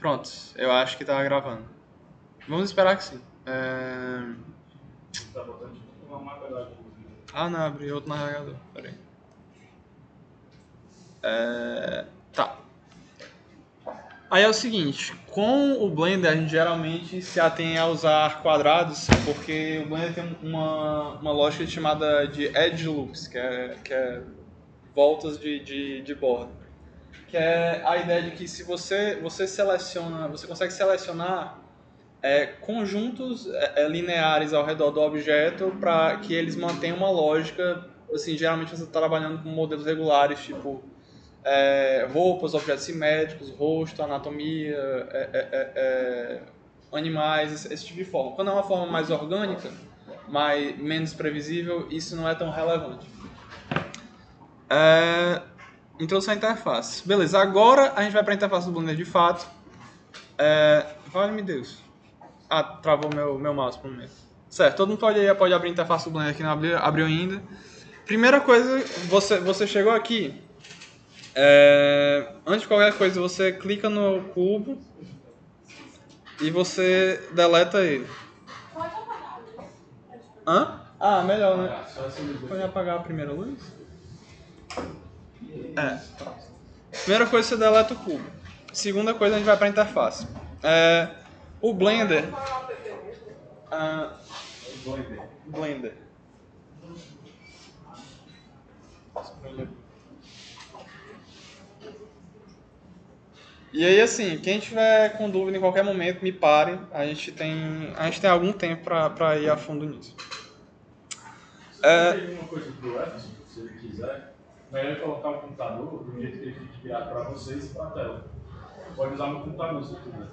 Pronto, eu acho que tá gravando. Vamos esperar que sim. Tá botando uma marca da Ah, não, abri outro navegador. Peraí. Tá. Aí é o seguinte, com o Blender a gente geralmente se atém a usar quadrados, porque o Blender tem uma lógica chamada de edge loops, que é voltas de borda. Que é a ideia de que se você seleciona, você consegue selecionar conjuntos lineares ao redor do objeto para que eles mantenham uma lógica. Assim, geralmente você está trabalhando com modelos regulares, tipo roupas, objetos simétricos, rosto, anatomia, animais, esse tipo de forma. Quando é uma forma mais orgânica, menos previsível, isso não é tão relevante. Introdução à interface. Beleza, agora a gente vai para a interface do Blender de fato. Vale-me Deus. Ah, travou meu mouse por um momento. Certo, todo mundo pode abrir a interface do Blender aqui, não abriu ainda. Primeira coisa, você chegou aqui. Antes de qualquer coisa, você clica no cubo e você deleta ele. Pode apagar a luz. Hã? Ah, melhor, né? Pode apagar a primeira luz? Primeira coisa, você deleta o cubo. Segunda coisa, a gente vai para a interface. O Blender... Blender. E aí, assim, quem tiver com dúvida em qualquer momento, me pare. A gente tem algum tempo para ir a fundo nisso. Tem uma coisa pro Everson, se ele quiser, melhor ele colocar o computador do jeito que ele fique virado para vocês e para a tela. Pode usar meu computador se quiser.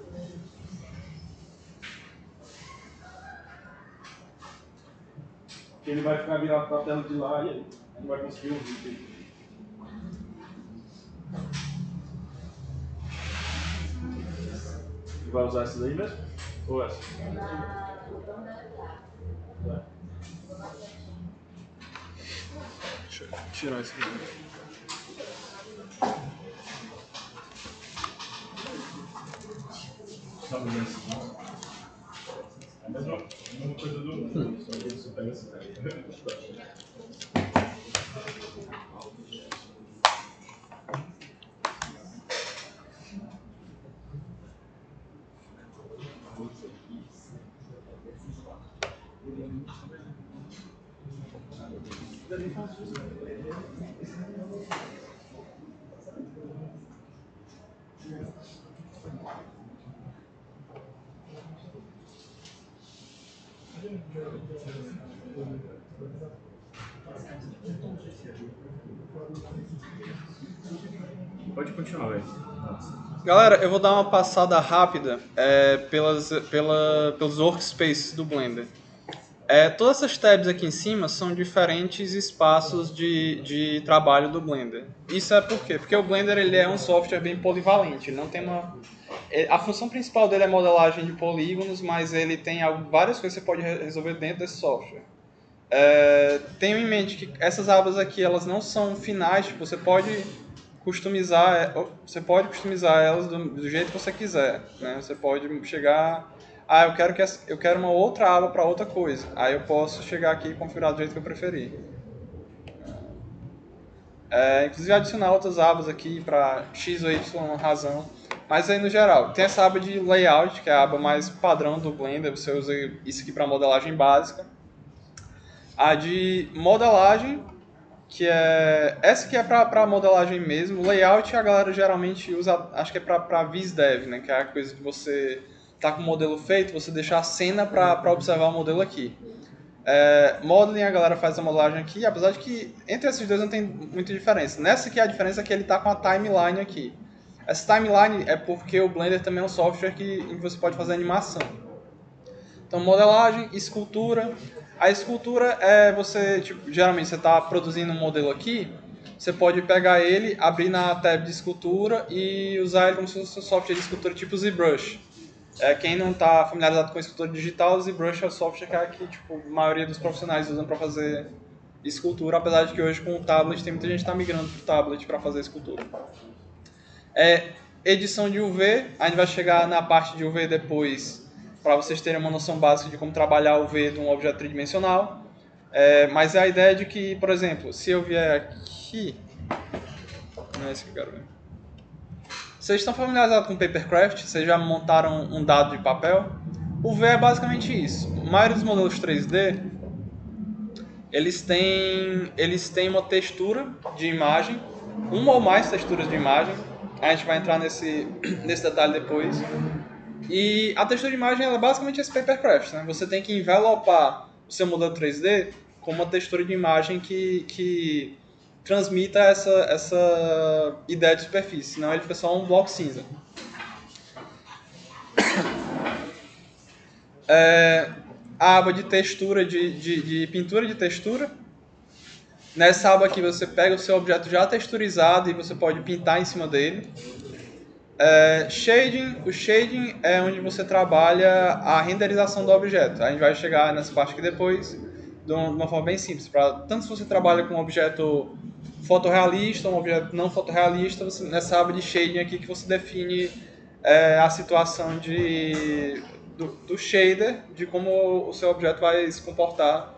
Porque ele vai ficar virado para a tela de lá e aí não vai conseguir ouvir. E vai usar essa daí mesmo? Ou essa? Tá. Deixa eu tirar isso aqui. Só me assim, não? É a mesma coisa do mundo, só que você pega essa. Pode continuar, velho. Galera, eu vou dar uma passada rápida pelos workspaces do Blender. Todas essas tabs aqui em cima são diferentes espaços de trabalho do Blender. Isso é por quê? Porque o Blender ele é um software bem polivalente. Ele não tem a função principal dele é modelagem de polígonos, mas ele tem várias coisas que você pode resolver dentro desse software. Tenho em mente que essas abas aqui elas não são finais, tipo, você pode customizar elas do jeito que você quiser, né? Você pode chegar, eu quero uma outra aba para outra coisa. Aí eu posso chegar aqui e configurar do jeito que eu preferir. Inclusive adicionar outras abas aqui para X ou Y razão. Mas aí no geral, tem essa aba de layout, que é a aba mais padrão do Blender, você usa isso aqui para modelagem básica. A de modelagem, essa que é para modelagem mesmo. Layout a galera geralmente usa, acho que é para VisDev, né? Que é a coisa de você tá com o modelo feito, você deixar a cena para observar o modelo aqui. Modeling a galera faz a modelagem aqui, apesar de que entre esses dois não tem muita diferença. Nessa aqui a diferença é que ele tá com a timeline aqui. Essa timeline é porque o Blender também é um software em que você pode fazer animação. Então, modelagem, escultura. A escultura é você, tipo, geralmente você está produzindo um modelo aqui, você pode pegar ele, abrir na tab de escultura e usar ele como se fosse um software de escultura tipo ZBrush. Quem não está familiarizado com escultura digital, o ZBrush é o software que tipo, a maioria dos profissionais usam para fazer escultura, apesar de que hoje com o tablet tem muita gente que está migrando para o tablet para fazer escultura. edição de UV, a gente vai chegar na parte de UV depois, para vocês terem uma noção básica de como trabalhar o UV de um objeto tridimensional. Mas a ideia de que, por exemplo, se eu vier aqui... Não é esse que eu quero ver. Vocês estão familiarizados com Papercraft? Vocês já montaram um dado de papel? O UV é basicamente isso. A maioria dos modelos 3D, eles têm uma textura de imagem, uma ou mais texturas de imagem. A gente vai entrar nesse detalhe depois. E a textura de imagem é basicamente esse Papercraft, né? Você tem que envelopar o seu modelo 3D com uma textura de imagem que transmita essa ideia de superfície, senão ele fica só um bloco cinza. A aba de textura, de pintura de textura. Nessa aba aqui você pega o seu objeto já texturizado e você pode pintar em cima dele. Shading. O shading é onde você trabalha a renderização do objeto. A gente vai chegar nessa parte aqui depois, de uma forma bem simples. Tanto se você trabalha com um objeto fotorrealista ou um objeto não fotorrealista, nessa aba de shading aqui que você define a situação do shader, de como o seu objeto vai se comportar,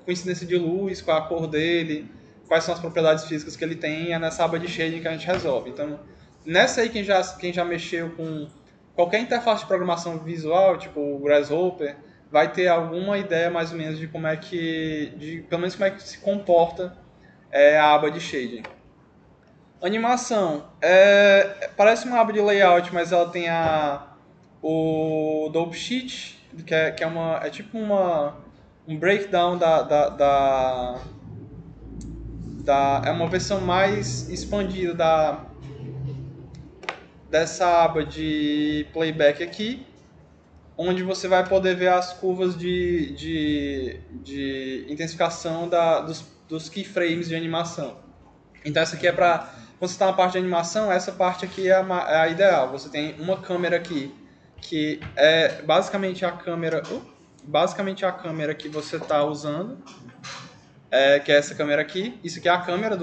com incidência de luz, qual a cor dele, quais são as propriedades físicas que ele tem, é nessa aba de shading que a gente resolve. Então, nessa aí, quem já mexeu com qualquer interface de programação visual, tipo o Grasshopper, vai ter alguma ideia mais ou menos de como é que, pelo menos como é que se comporta a aba de shading. Animação, parece uma aba de layout, mas ela tem o Dope Sheet, que é tipo um breakdown é uma versão mais expandida dessa aba de playback aqui, onde você vai poder ver as curvas de intensificação dos keyframes de animação. Então essa aqui quando você está na parte de animação, essa parte aqui é a ideal. Você tem uma câmera aqui, que é basicamente a câmera que você está usando, que é essa câmera aqui. Isso aqui é a câmera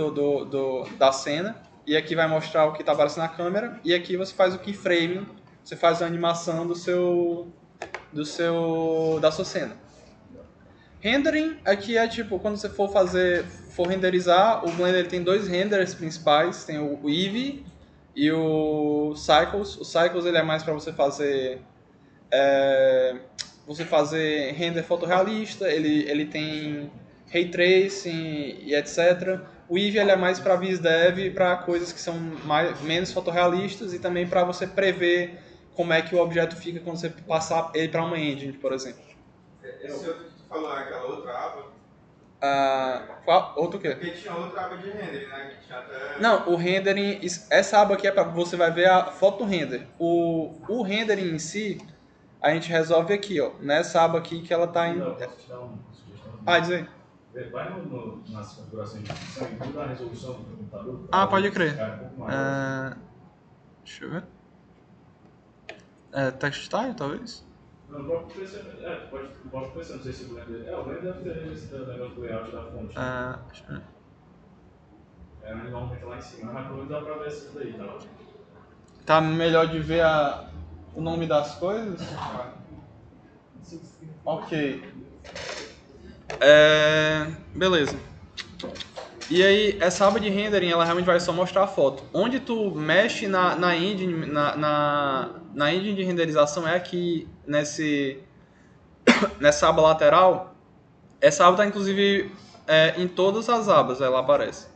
da cena, e aqui vai mostrar o que está aparecendo na câmera, e aqui você faz o keyframe, você faz a animação da sua cena. Rendering aqui é tipo, quando você for renderizar, o Blender ele tem dois renders principais, tem o Eevee e o Cycles. O Cycles ele é mais para você fazer render fotorrealista, ele tem Ray Tracing e etc. O Eevee ele é mais para VisDev, para coisas que são menos fotorrealistas e também para você prever como é que o objeto fica quando você passar ele para uma engine, por exemplo. Esse outro que tu falou é aquela outra aba? Outro o quê? Porque tinha outra aba de rendering, né? Que tinha até... Não, o rendering, essa aba aqui é para você vai ver a foto render. O rendering em si, a gente resolve aqui, ó, nessa aba aqui que ela tá em... Não, posso te dar uma sugestão? Diz aí. Vai nas configurações de função e muda a resolução do computador. Pode crer. Um pouco maior. Deixa eu ver. Text style, talvez? Não, o próprio PC, pode PC, não sei se o Blender... o Blender deve ter esse negócio do layout da fonte. Deixa eu ver. Normalmente lá em cima, mas pelo menos dá pra ver isso daí, tá? Tá melhor de ver o nome das coisas? Ok. Beleza. E aí, essa aba de rendering, ela realmente vai só mostrar a foto. Onde tu mexe na engine, na engine de renderização é aqui, nessa aba lateral. Essa aba tá inclusive em todas as abas, ela aparece.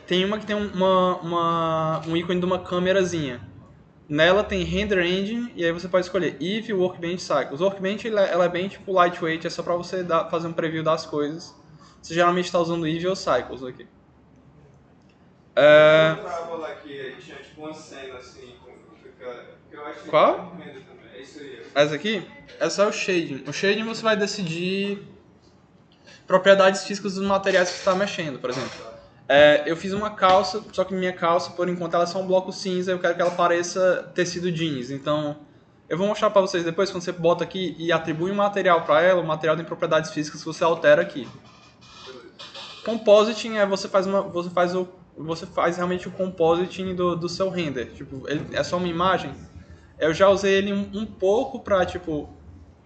Tem uma que tem um ícone de uma câmerazinha. Nela tem Render Engine, e aí você pode escolher Eevee, Workbench, Cycles. O Workbench ela é bem tipo lightweight, é só para você fazer um preview das coisas. Você geralmente está usando Eevee ou Cycles aqui. Outra aba lá que tinha tipo uma cena assim, que eu acho que Qual? também. É isso aí. Essa aqui? Essa é o Shading. O Shading você vai decidir propriedades físicas dos materiais que você está mexendo, por exemplo. Eu fiz uma calça, só que minha calça, por enquanto, ela é só um bloco cinza. Eu quero que ela pareça tecido jeans. Então, eu vou mostrar para vocês depois, quando você bota aqui e atribui um material para ela, o material tem propriedades físicas que você altera aqui. Compositing é você faz você faz realmente o compositing do seu render. Tipo, é só uma imagem. Eu já usei ele um pouco pra, tipo,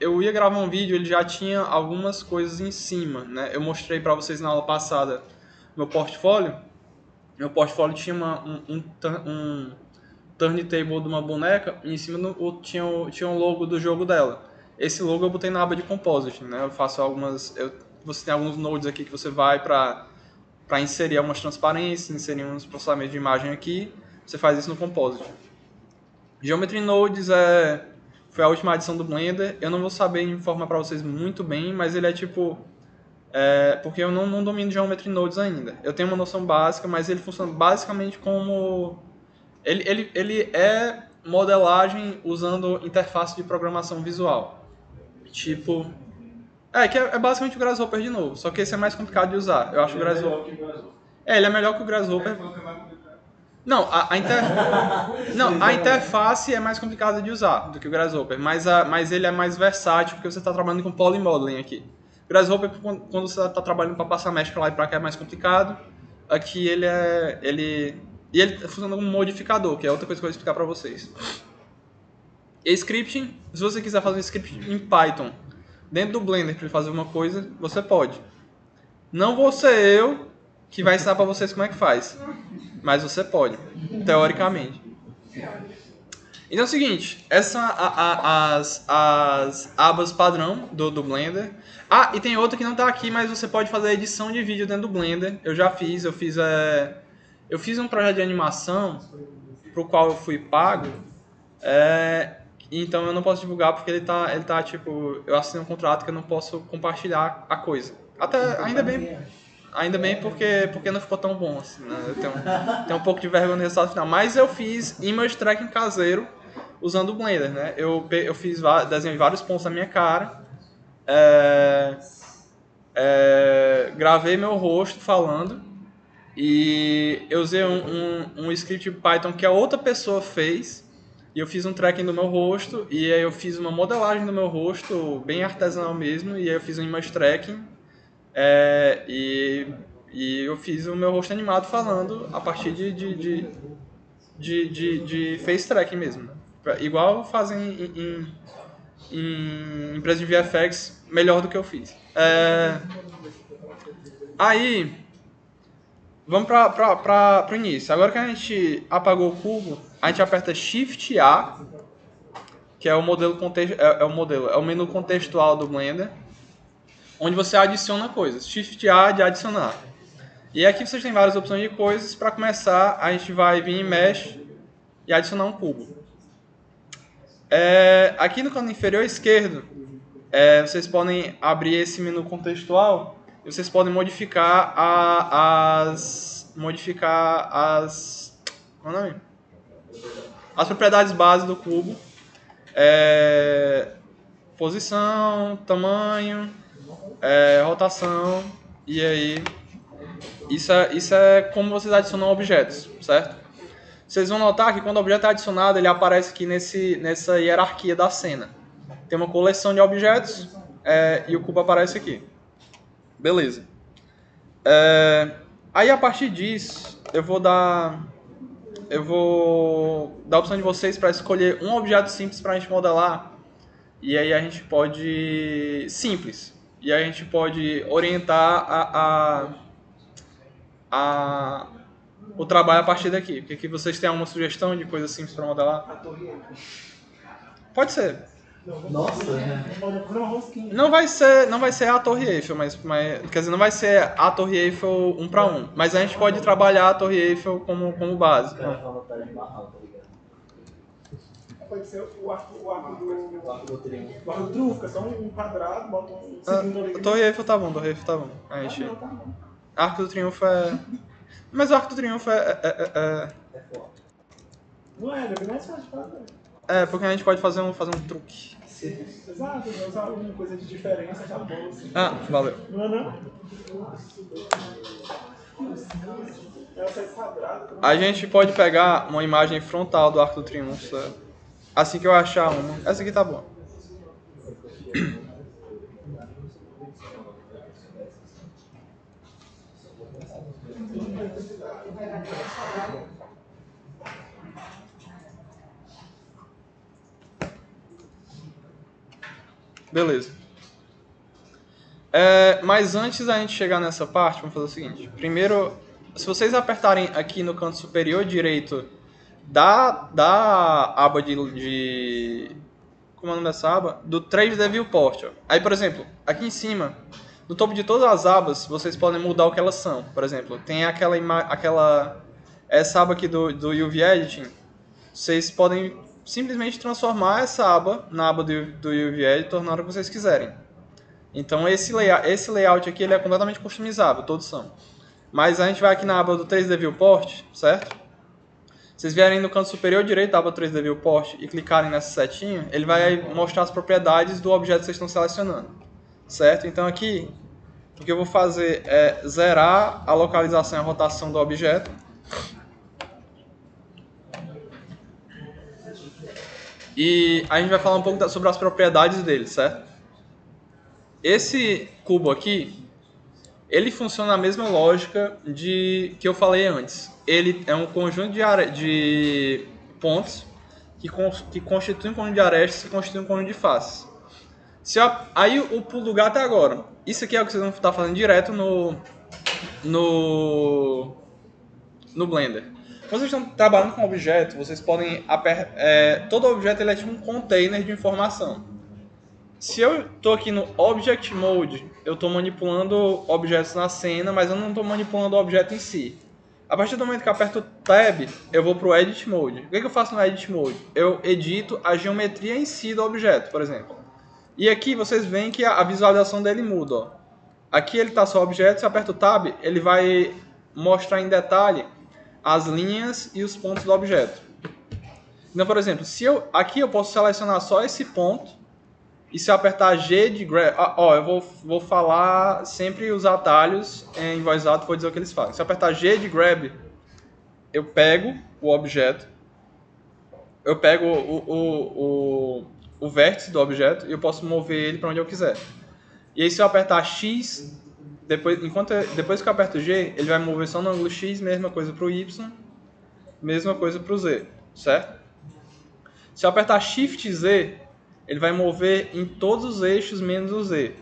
eu ia gravar um vídeo, ele já tinha algumas coisas em cima, né? Eu mostrei pra vocês na aula passada meu portfólio. Meu portfólio tinha um turntable de uma boneca e em cima tinha um logo do jogo dela. Esse logo eu botei na aba de compositing, né? Eu faço você tem alguns nodes aqui que você vai pra inserir algumas transparências, inserir uns processamentos de imagem aqui. Você faz isso no compositing. Geometry Nodes foi a última adição do Blender. Eu não vou saber informar para vocês muito bem, mas ele é tipo... porque eu não domino Geometry Nodes ainda. Eu tenho uma noção básica, mas ele funciona basicamente como... Ele é modelagem usando interface de programação visual. Tipo... que é basicamente o Grasshopper de novo, só que esse é mais complicado de usar. Eu acho o Grasshopper... ele é melhor que o Grasshopper. Não, a interface é mais complicada de usar do que o Grasshopper, mas ele é mais versátil porque você está trabalhando com polymodeling aqui. O Grasshopper, quando você está trabalhando para passar mesh para lá e para cá, é mais complicado. Aqui ele funciona como modificador, que é outra coisa que eu vou explicar para vocês. E scripting, se você quiser fazer um script em Python dentro do Blender para fazer uma coisa, você pode. Não vou ser eu que vai ensinar para vocês como é que faz. Mas você pode, teoricamente. Então é o seguinte, essas são as abas padrão do Blender. E tem outra que não está aqui, mas você pode fazer edição de vídeo dentro do Blender. Eu fiz um projeto de animação pro qual eu fui pago. Então eu não posso divulgar porque ele tá tipo, eu assinei um contrato que eu não posso compartilhar a coisa. Ainda bem porque não ficou tão bom assim, né? Eu tenho um pouco de vergonha no resultado final. Mas eu fiz image tracking caseiro usando o Blender, né? Eu desenhei vários pontos na minha cara. Gravei meu rosto falando. E eu usei um script Python que a outra pessoa fez. E eu fiz um tracking do meu rosto. E aí eu fiz uma modelagem do meu rosto, bem artesanal mesmo. E aí eu fiz um image tracking. E eu fiz o meu rosto animado falando a partir de face tracking mesmo. Igual fazem em empresa de VFX, melhor do que eu fiz. Aí, vamos para o início. Agora que a gente apagou o cubo, a gente aperta Shift A, que é o modelo é o menu contextual do Blender, onde você adiciona coisas. Shift A de adicionar. E aqui vocês têm várias opções de coisas. Para começar, a gente vai vir em Mesh e adicionar um cubo. Aqui no canto inferior esquerdo, vocês podem abrir esse menu contextual e vocês podem modificar qual é o nome? As propriedades básicas do cubo. Posição, tamanho, rotação, e aí isso é como vocês adicionam objetos, certo? Vocês vão notar que quando o objeto é adicionado, ele aparece aqui nessa hierarquia da cena. Tem uma coleção de objetos e o cubo aparece aqui. Beleza. Aí a partir disso, eu vou dar a opção de vocês para escolher um objeto simples para a gente modelar. E aí a gente pode... Simples. E aí a gente pode orientar o trabalho a partir daqui. Porque aqui vocês têm alguma sugestão de coisa simples para modelar? A torre Eiffel. Pode ser. Nossa, Não vai ser a Torre Eiffel, mas quer dizer, não vai ser a Torre Eiffel 1 para 1. Mas a gente pode trabalhar a Torre Eiffel como base. Pode ser o arco do triunfo, que é só um quadrado, bota um cilindro ali. A Torre Eiffel tá bom, A gente... Tá bom. Arco do Triunfo é... Mas o Arco do Triunfo Não é bem mais fácil de fazer. porque a gente pode fazer um truque. Exato, usar alguma coisa de diferença já boa. Assim. Valeu. Não? Essa é quadrada. A gente pode pegar uma imagem frontal do Arco do Triunfo, certo? Assim que eu achar uma. Essa aqui tá boa. Beleza. Mas antes da gente chegar nessa parte, vamos fazer o seguinte. Primeiro, se vocês apertarem aqui no canto superior direito da aba como é o nome dessa aba? Do 3D Viewport. Ó. Aí, por exemplo, aqui em cima, no topo de todas as abas, vocês podem mudar o que elas são. Por exemplo, tem essa aba aqui do UV Editing. Vocês podem simplesmente transformar essa aba na aba do UV Editor na hora que vocês quiserem. Então esse layout aqui ele é completamente customizável, todos são. Mas a gente vai aqui na aba do 3D Viewport, certo? Vocês vierem no canto superior direito da aba 3D Viewport e clicarem nessa setinha, ele vai mostrar as propriedades do objeto que vocês estão selecionando, certo? Então aqui, o que eu vou fazer é zerar a localização e a rotação do objeto. E a gente vai falar um pouco sobre as propriedades dele, certo? Esse cubo aqui, ele funciona na mesma lógica que eu falei antes. Ele é um conjunto de pontos que constitui um conjunto de arestas e constitui um conjunto de faces. Aí o pulo do gato é agora. Isso aqui é o que vocês vão estar fazendo direto no Blender. Quando vocês estão trabalhando com um objeto, vocês podem... todo objeto ele é tipo um container de informação. Se eu estou aqui no Object Mode, eu estou manipulando objetos na cena, mas eu não estou manipulando o objeto em si. A partir do momento que eu aperto Tab, eu vou para o Edit Mode. O que eu faço no Edit Mode? Eu edito a geometria em si do objeto, por exemplo. E aqui vocês veem que a visualização dele muda. Ó. Aqui ele está só objeto, se eu aperto Tab, ele vai mostrar em detalhe as linhas e os pontos do objeto. Então, por exemplo, aqui eu posso selecionar só esse ponto. E se eu apertar G de grab... eu vou falar sempre os atalhos em voz alta, vou dizer o que eles fazem. Se eu apertar G de grab, eu pego o objeto, eu pego o vértice do objeto e eu posso mover ele para onde eu quiser. E aí se eu apertar X, depois que eu aperto G, ele vai mover só no ângulo X, mesma coisa para o Y, mesma coisa para o Z, certo? Se eu apertar Shift Z, ele vai mover em todos os eixos menos o Z.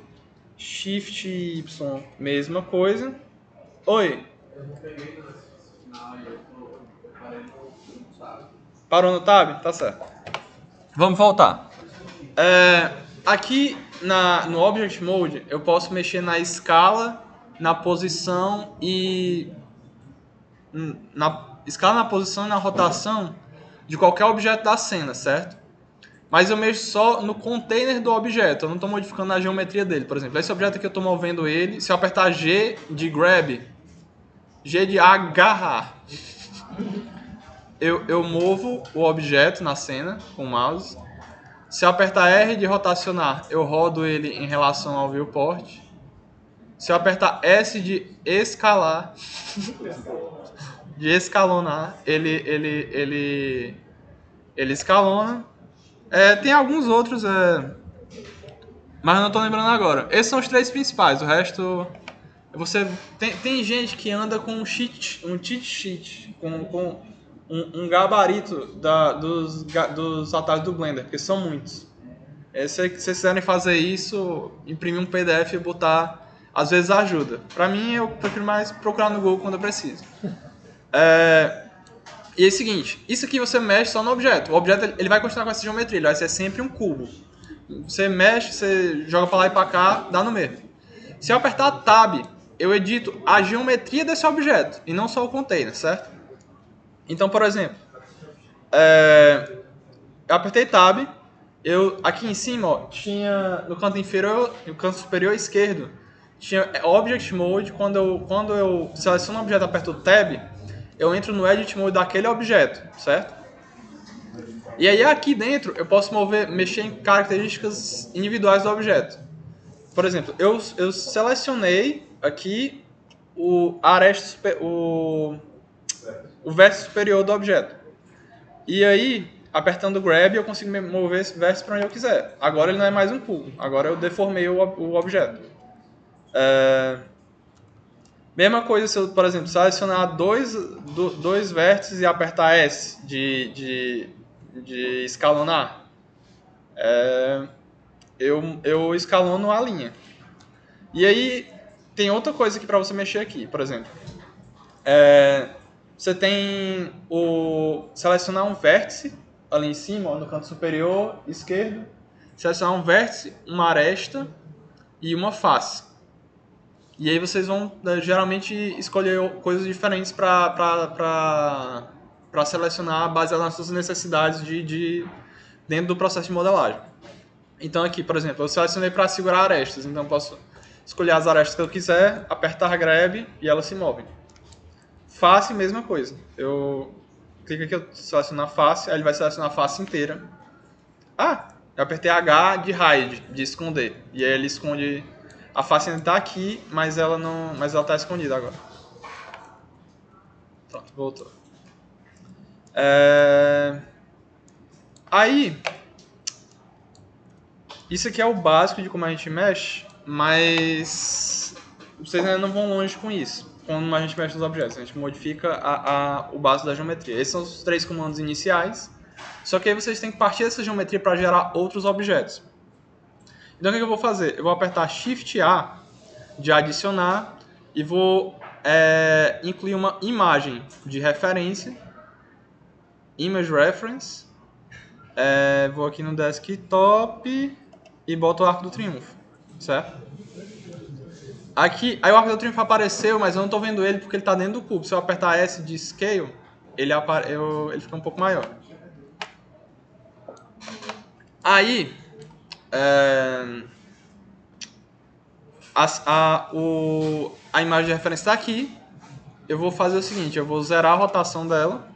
Shift Y, mesma coisa. Oi. Eu não peguei no sinal e eu parei no tab. Parou no tab? Tá certo. Vamos voltar. Aqui no Object Mode, eu posso mexer na escala, na posição e... na rotação de qualquer objeto da cena, certo? Mas eu mexo só no container do objeto, eu não estou modificando a geometria dele. Por exemplo, esse objeto aqui eu estou movendo ele, se eu apertar G de grab, G de agarrar, eu movo o objeto na cena com o mouse. Se eu apertar R de rotacionar, eu rodo ele em relação ao viewport. Se eu apertar S de escalar, de escalonar, ele escalona. Tem alguns outros, mas eu não estou lembrando agora. Esses são os três principais, o resto... Tem gente que anda com um cheat sheet, com um gabarito dos atalhos do Blender, porque são muitos. Se vocês quiserem fazer isso, imprimir um PDF e botar, às vezes ajuda. Pra mim, eu prefiro mais procurar no Google quando eu preciso. E é o seguinte, isso aqui você mexe só no objeto. O objeto ele vai continuar com essa geometria, ele vai ser sempre um cubo. Você mexe, você joga pra lá e pra cá, dá no mesmo. Se eu apertar Tab, eu edito a geometria desse objeto, e não só o container, certo? Então, por exemplo, eu apertei Tab, aqui em cima, ó, tinha no canto inferior, no canto superior esquerdo, tinha Object Mode. Quando eu seleciono um objeto e aperto Tab, eu entro no Edit Mode daquele objeto, certo? E aí aqui dentro eu posso mexer em características individuais do objeto. Por exemplo, eu selecionei aqui o vértice superior do objeto. E aí, apertando Grab, eu consigo mover esse vértice para onde eu quiser. Agora ele não é mais um cubo, agora eu deformei o objeto. Mesma coisa se eu, por exemplo, selecionar dois vértices e apertar S de escalonar. eu escalono a linha. E aí, tem outra coisa aqui para você mexer aqui, por exemplo. Você tem selecionar um vértice ali em cima, ó, no canto superior esquerdo. Selecionar um vértice, uma aresta e uma face. E aí vocês vão geralmente escolher coisas diferentes para selecionar baseado nas suas necessidades dentro do processo de modelagem. Então aqui, por exemplo, eu selecionei para segurar arestas, então eu posso escolher as arestas que eu quiser, apertar grab e elas se movem. Face, mesma coisa. Eu clico aqui, eu seleciono a face, aí ele vai selecionar a face inteira. Eu apertei H de hide, de esconder. E aí ele esconde... A face ainda está aqui, mas ela está escondida agora. Pronto, voltou. Aí, isso aqui é o básico de como a gente mexe, mas vocês ainda não vão longe com isso. Quando a gente mexe nos objetos, a gente modifica o básico da geometria. Esses são os 3 comandos iniciais, só que aí vocês têm que partir dessa geometria para gerar outros objetos. Então o que eu vou fazer? Eu vou apertar Shift A de adicionar e vou incluir uma imagem de referência, Image Reference, vou aqui no Desktop e boto o Arco do Triunfo, certo? Aqui, aí o Arco do Triunfo apareceu, mas eu não estou vendo ele porque ele está dentro do cubo. Se eu apertar S de Scale, ele fica um pouco maior. Aí, a imagem de referência está aqui. Eu vou fazer o seguinte, eu vou zerar a rotação dela.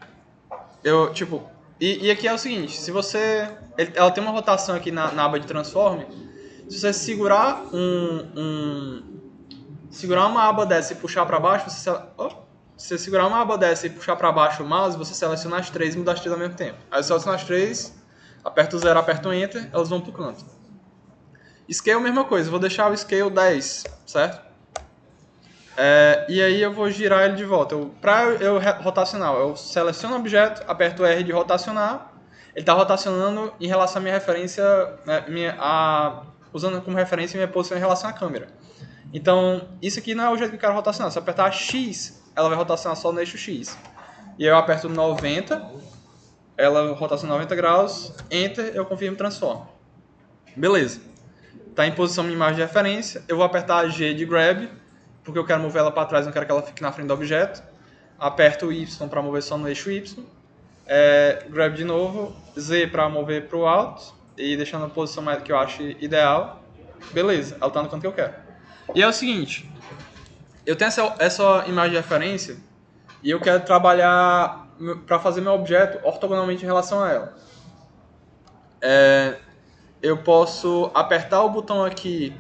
E aqui é o seguinte, se você... Ela tem uma rotação aqui na aba de Transform. Se você segurar segurar uma aba dessa e puxar para baixo, se você segurar uma aba dessa e puxar para baixo o mouse, você seleciona as 3 e muda as 3 ao mesmo tempo. Aí eu seleciono as 3, aperto o 0, aperto o Enter, elas vão pro canto. Scale, mesma coisa, eu vou deixar o Scale 10, certo? E aí eu vou girar ele de volta. Para eu rotacionar, eu seleciono o objeto, aperto o R de rotacionar, ele está rotacionando em relação à minha referência, usando como referência minha posição em relação à câmera. Então, isso aqui não é o jeito que eu quero rotacionar. Se eu apertar X, ela vai rotacionar só no eixo X. E aí eu aperto 90, ela rotaciona 90 graus, Enter, eu confirmo e transformo. Beleza. Está em posição minha imagem de referência. Eu vou apertar G de Grab, porque eu quero mover ela para trás, não quero que ela fique na frente do objeto. Aperto o Y para mover só no eixo Y. Grab de novo, Z para mover para o alto e deixando a posição mais que eu acho ideal. Beleza, ela está no canto que eu quero. E é o seguinte, eu tenho essa imagem de referência e eu quero trabalhar para fazer meu objeto ortogonalmente em relação a ela. Eu posso apertar o botão aqui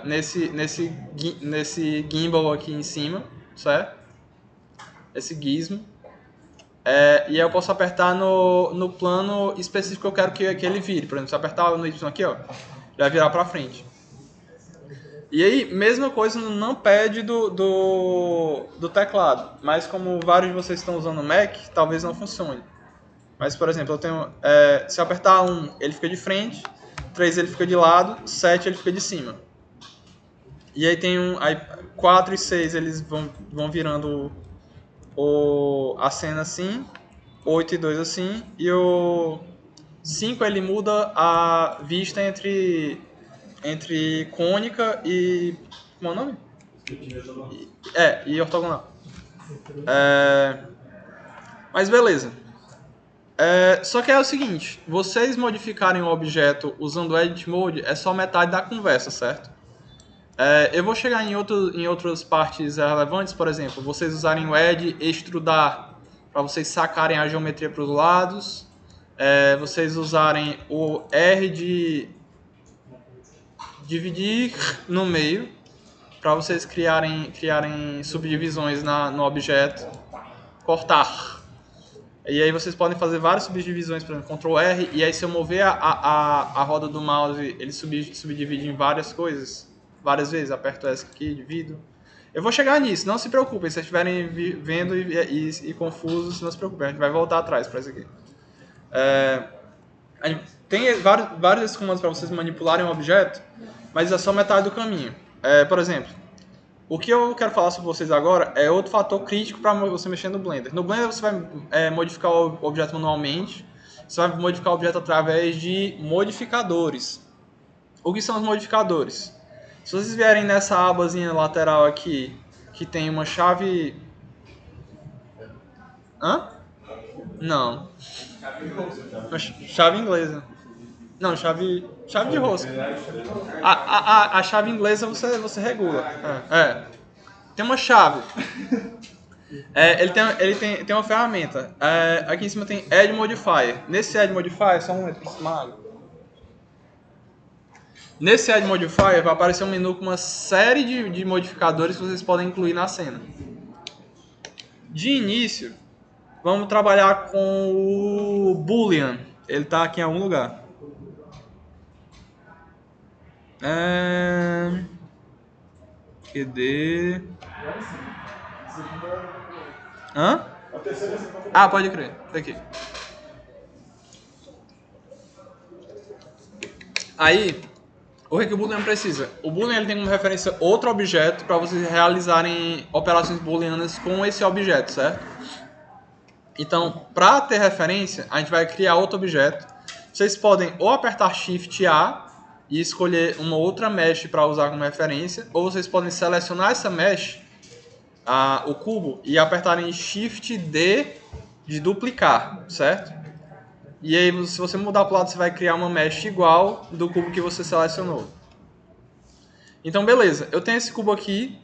nesse gimbal aqui em cima, certo? Esse gizmo. E aí eu posso apertar no plano específico que eu quero que ele vire. Por exemplo, se eu apertar no Y aqui, ó, ele vai virar para frente. E aí, mesma coisa no numpad do teclado. Mas como vários de vocês estão usando o Mac, talvez não funcione. Mas, por exemplo, eu tenho, se eu apertar 1, ele fica de frente, 3 ele fica de lado, 7 ele fica de cima. E aí tem 4 e 6 eles vão virando a cena assim, 8 e 2 assim, e o 5 ele muda a vista entre cônica e... como é o nome? E ortogonal. Mas beleza. Só que é o seguinte, vocês modificarem o objeto usando o Edit Mode é só metade da conversa, certo? Eu vou chegar em outras partes relevantes, por exemplo, vocês usarem o Edge Extrudar para vocês sacarem a geometria para os lados, vocês usarem o R de dividir no meio para vocês criarem subdivisões no objeto, cortar. E aí vocês podem fazer várias subdivisões, por exemplo, Ctrl R, e aí se eu mover a roda do mouse, ele subdivide em várias coisas, várias vezes, aperto S aqui, divido. Eu vou chegar nisso, não se preocupem, se vocês estiverem vendo e confusos, não se preocupem, a gente vai voltar atrás para isso aqui. Tem vários desses comandos para vocês manipularem um objeto, mas é só metade do caminho. Por exemplo, o que eu quero falar sobre vocês agora é outro fator crítico para você mexer no Blender. No Blender você vai modificar o objeto manualmente, você vai modificar o objeto através de modificadores. O que são os modificadores? Se vocês vierem nessa abazinha lateral aqui, que tem uma chave... Hã? Não. Uma chave inglesa. Não, chave de rosca. A chave inglesa você regula. Tem uma chave. Ele tem uma ferramenta. Aqui em cima tem Add Modifier. Nesse Add Modifier, só um momento para cima água. Nesse Add Modifier vai aparecer um menu com uma série de modificadores que vocês podem incluir na cena. De início, vamos trabalhar com o Boolean. Ele está aqui em algum lugar. QD. Hã? Ah, pode crer. Tá aqui. Aí, o que o Boolean precisa? O Boolean ele tem como referência outro objeto para vocês realizarem operações booleanas com esse objeto, certo? Então, para ter referência, a gente vai criar outro objeto. Vocês podem ou apertar Shift A e escolher uma outra mesh para usar como referência, ou vocês podem selecionar essa mesh, o cubo, e apertarem Shift D de duplicar, certo? E aí, se você mudar para o lado, você vai criar uma mesh igual do cubo que você selecionou. Então, beleza. Eu tenho esse cubo aqui,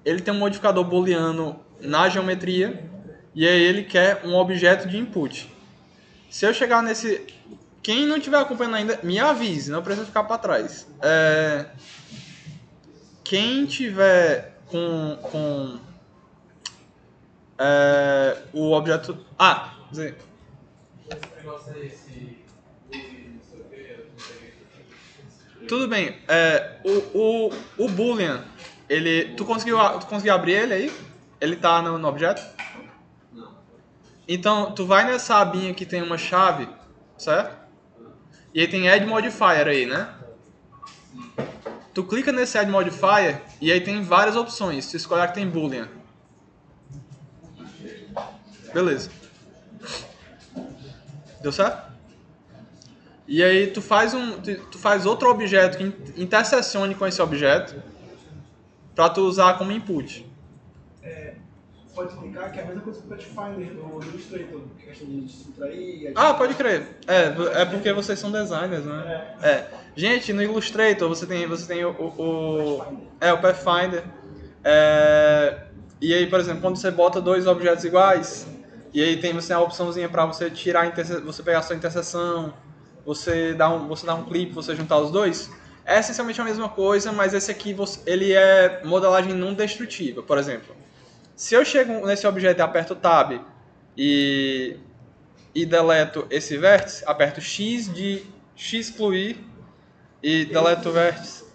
ele tem um modificador booleano na geometria, e aí ele quer um objeto de input. Se eu chegar nesse... Quem não estiver acompanhando ainda, me avise, não precisa ficar para trás. Quem tiver com o objeto... Esse negócio aí, esse... Tudo bem. O Boolean, tu conseguiu abrir ele aí? Ele tá no objeto? Não. Então, tu vai nessa abinha que tem uma chave, certo? E aí tem Add Modifier aí, né? Tu clica nesse Add Modifier e aí tem várias opções. Tu escolhe a que tem Boolean. Beleza. Deu certo? E aí tu faz outro objeto que intersecione com esse objeto para tu usar como input. Pode explicar que é a mesma coisa que o Pathfinder no Illustrator, que é questão de subtrair... Pode crer. É porque vocês são designers, né? Gente, no Illustrator você tem o Pathfinder. E aí, por exemplo, quando você bota dois objetos iguais, e aí você tem a opçãozinha para você tirar, você pegar a sua interseção, você dá um clipe, você juntar os dois. É essencialmente a mesma coisa, mas esse aqui ele é modelagem não destrutiva, por exemplo. Se eu chego nesse objeto e aperto Tab e deleto esse vértice, aperto X de excluir e deleto o vértice.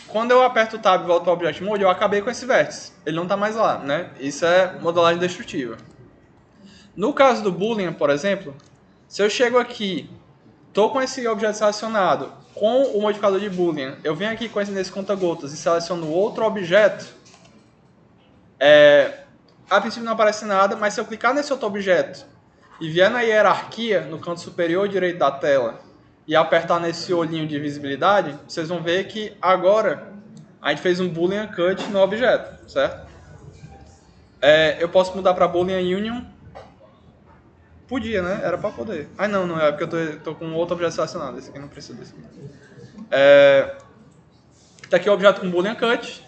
Quando eu aperto Tab e volto para o Object Mode, eu acabei com esse vértice. Ele não está mais lá, né? Isso é modelagem destrutiva. No caso do Boolean, por exemplo, se eu chego aqui, estou com esse objeto selecionado, com o modificador de Boolean, eu venho aqui nesse conta-gotas e seleciono outro objeto, a princípio não aparece nada, mas se eu clicar nesse outro objeto e vier na hierarquia, no canto superior direito da tela, e apertar nesse olhinho de visibilidade, vocês vão ver que agora a gente fez um Boolean Cut no objeto, certo? Eu posso mudar para Boolean Union? Podia, né? Era para poder. Não é porque eu tô com outro objeto selecionado. Esse aqui não precisa desse aqui. Tá aqui o objeto com Boolean Cut.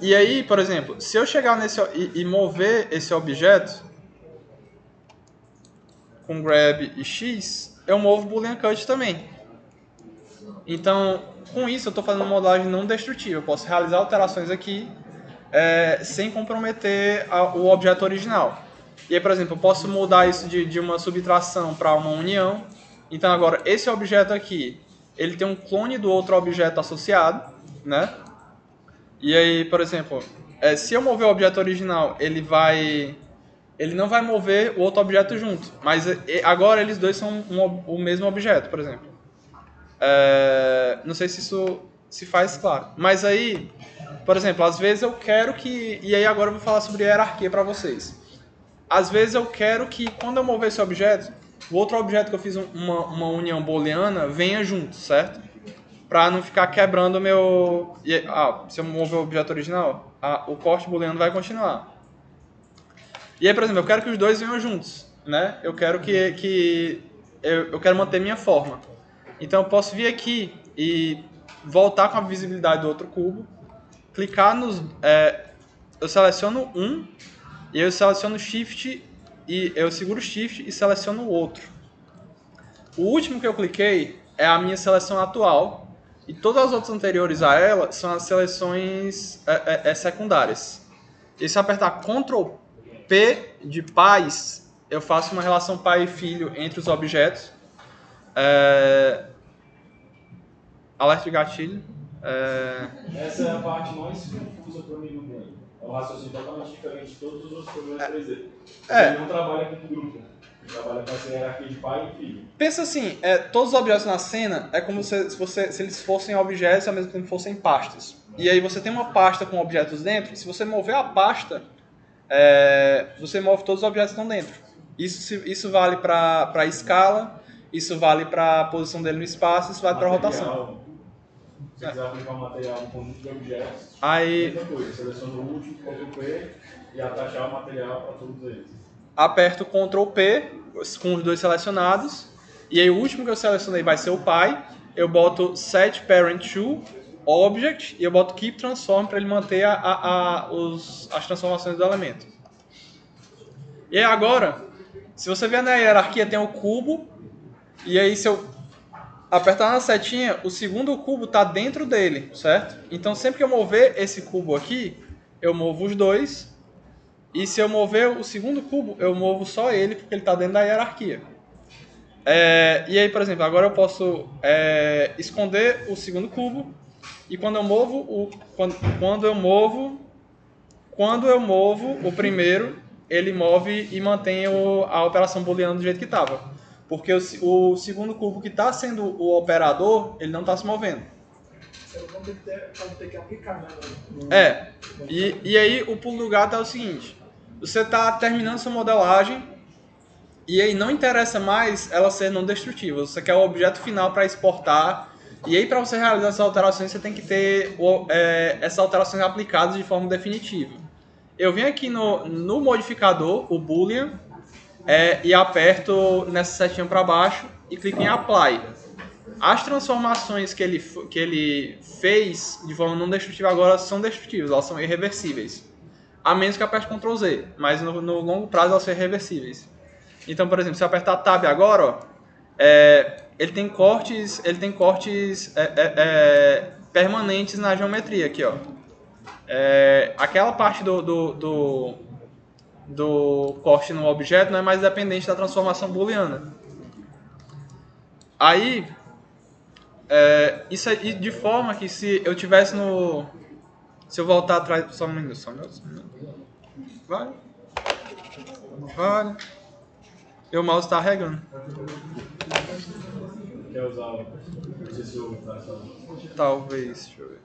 E aí, por exemplo, se eu chegar nesse e mover esse objeto com Grab e X, eu movo o Boolean Cut também. Então, com isso eu estou fazendo uma modelagem não destrutiva. Eu posso realizar alterações aqui sem comprometer o objeto original. E aí, por exemplo, eu posso mudar isso de uma subtração para uma união. Então agora, esse objeto aqui, ele tem um clone do outro objeto associado, né? E aí, por exemplo, se eu mover o objeto original, ele vai ele não vai mover o outro objeto junto. Mas agora eles dois são o mesmo objeto, por exemplo. Não sei se isso se faz claro. Mas aí, por exemplo, às vezes eu quero que... E aí agora eu vou falar sobre hierarquia para vocês. Às vezes eu quero que quando eu mover esse objeto, o outro objeto que eu fiz uma união booleana venha junto, certo? Para não ficar quebrando o meu... se eu mover o objeto original, o corte booleano vai continuar. E aí, por exemplo, eu quero que os dois venham juntos, né? Eu quero eu quero manter minha forma. Então eu posso vir aqui e voltar com a visibilidade do outro cubo, clicar nos... eu seleciono um, e eu seleciono Shift, e eu seguro Shift e seleciono o outro. O último que eu cliquei é a minha seleção atual, e todas as outras anteriores a ela são as seleções secundárias. E se eu apertar Ctrl P de pais, eu faço uma relação pai e filho entre os objetos. Alerta de gatilho. Essa é a parte mais confusa para mim do Blender. É um raciocínio totalmente diferente de todos os outros programas 3D. Ele não trabalha com grupo. Ele trabalha com essa hierarquia de pai e filho. Pensa assim, todos os objetos na cena é como se eles fossem objetos e ao mesmo tempo fossem pastas. E aí você tem uma pasta com objetos dentro, e se você mover a pasta, você move todos os objetos que estão dentro. Isso vale para a escala, isso vale para a posição dele no espaço, isso vale para a rotação. Se quiser aplicar um material no conjunto de objetos, aí mesma coisa, seleciona o último, Ctrl P e atachar o material para todos eles. Aperto Ctrl P com os dois selecionados, e aí o último que eu selecionei vai ser o pai. Eu boto Set Parent to Object e eu boto Keep Transform para ele manter as transformações do elemento. E aí agora, se você ver na hierarquia, tem o cubo, e aí se eu apertar na setinha, o segundo cubo está dentro dele, certo? Então sempre que eu mover esse cubo aqui, eu movo os dois, e se eu mover o segundo cubo, eu movo só ele, porque ele está dentro da hierarquia. E aí, por exemplo, agora eu posso esconder o segundo cubo, e quando eu movo o primeiro, ele move e mantém a operação booleana do jeito que estava. Porque o segundo cubo que está sendo o operador, ele não está se movendo. Você vai ter que aplicar, né? E aí o pulo do gato é o seguinte. Você está terminando sua modelagem e aí não interessa mais ela ser não destrutiva. Você quer o objeto final para exportar. E aí para você realizar essas alterações, você tem que ter essas alterações aplicadas de forma definitiva. Eu venho aqui no modificador, o Boolean, e aperto nessa setinha para baixo e clico em Apply. As transformações que ele fez de forma não destrutiva agora são destrutivas, elas são irreversíveis. A menos que aperte Ctrl Z, mas no longo prazo elas são irreversíveis. Então, por exemplo, se eu apertar Tab agora, ó, ele tem cortes permanentes na geometria aqui, ó. Aquela parte do corte no objeto não é mais dependente da transformação booleana. Aí, isso aí, de forma que se eu tivesse se eu voltar atrás... Só um minuto. Vai. E o mouse está regando. Quer usar o processor para essa... Talvez, deixa eu ver.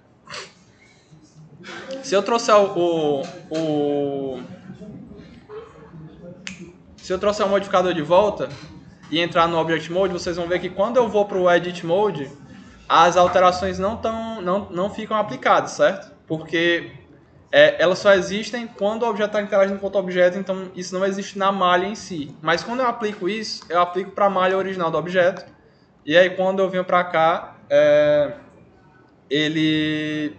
Se eu trouxer se eu trouxer o modificador de volta e entrar no Object Mode, vocês vão ver que quando eu vou para o Edit Mode, as alterações não ficam aplicadas, certo? Porque elas só existem quando o objeto está interagindo com outro objeto, então isso não existe na malha em si. Mas quando eu aplico isso, eu aplico para a malha original do objeto, e aí quando eu venho para cá, ele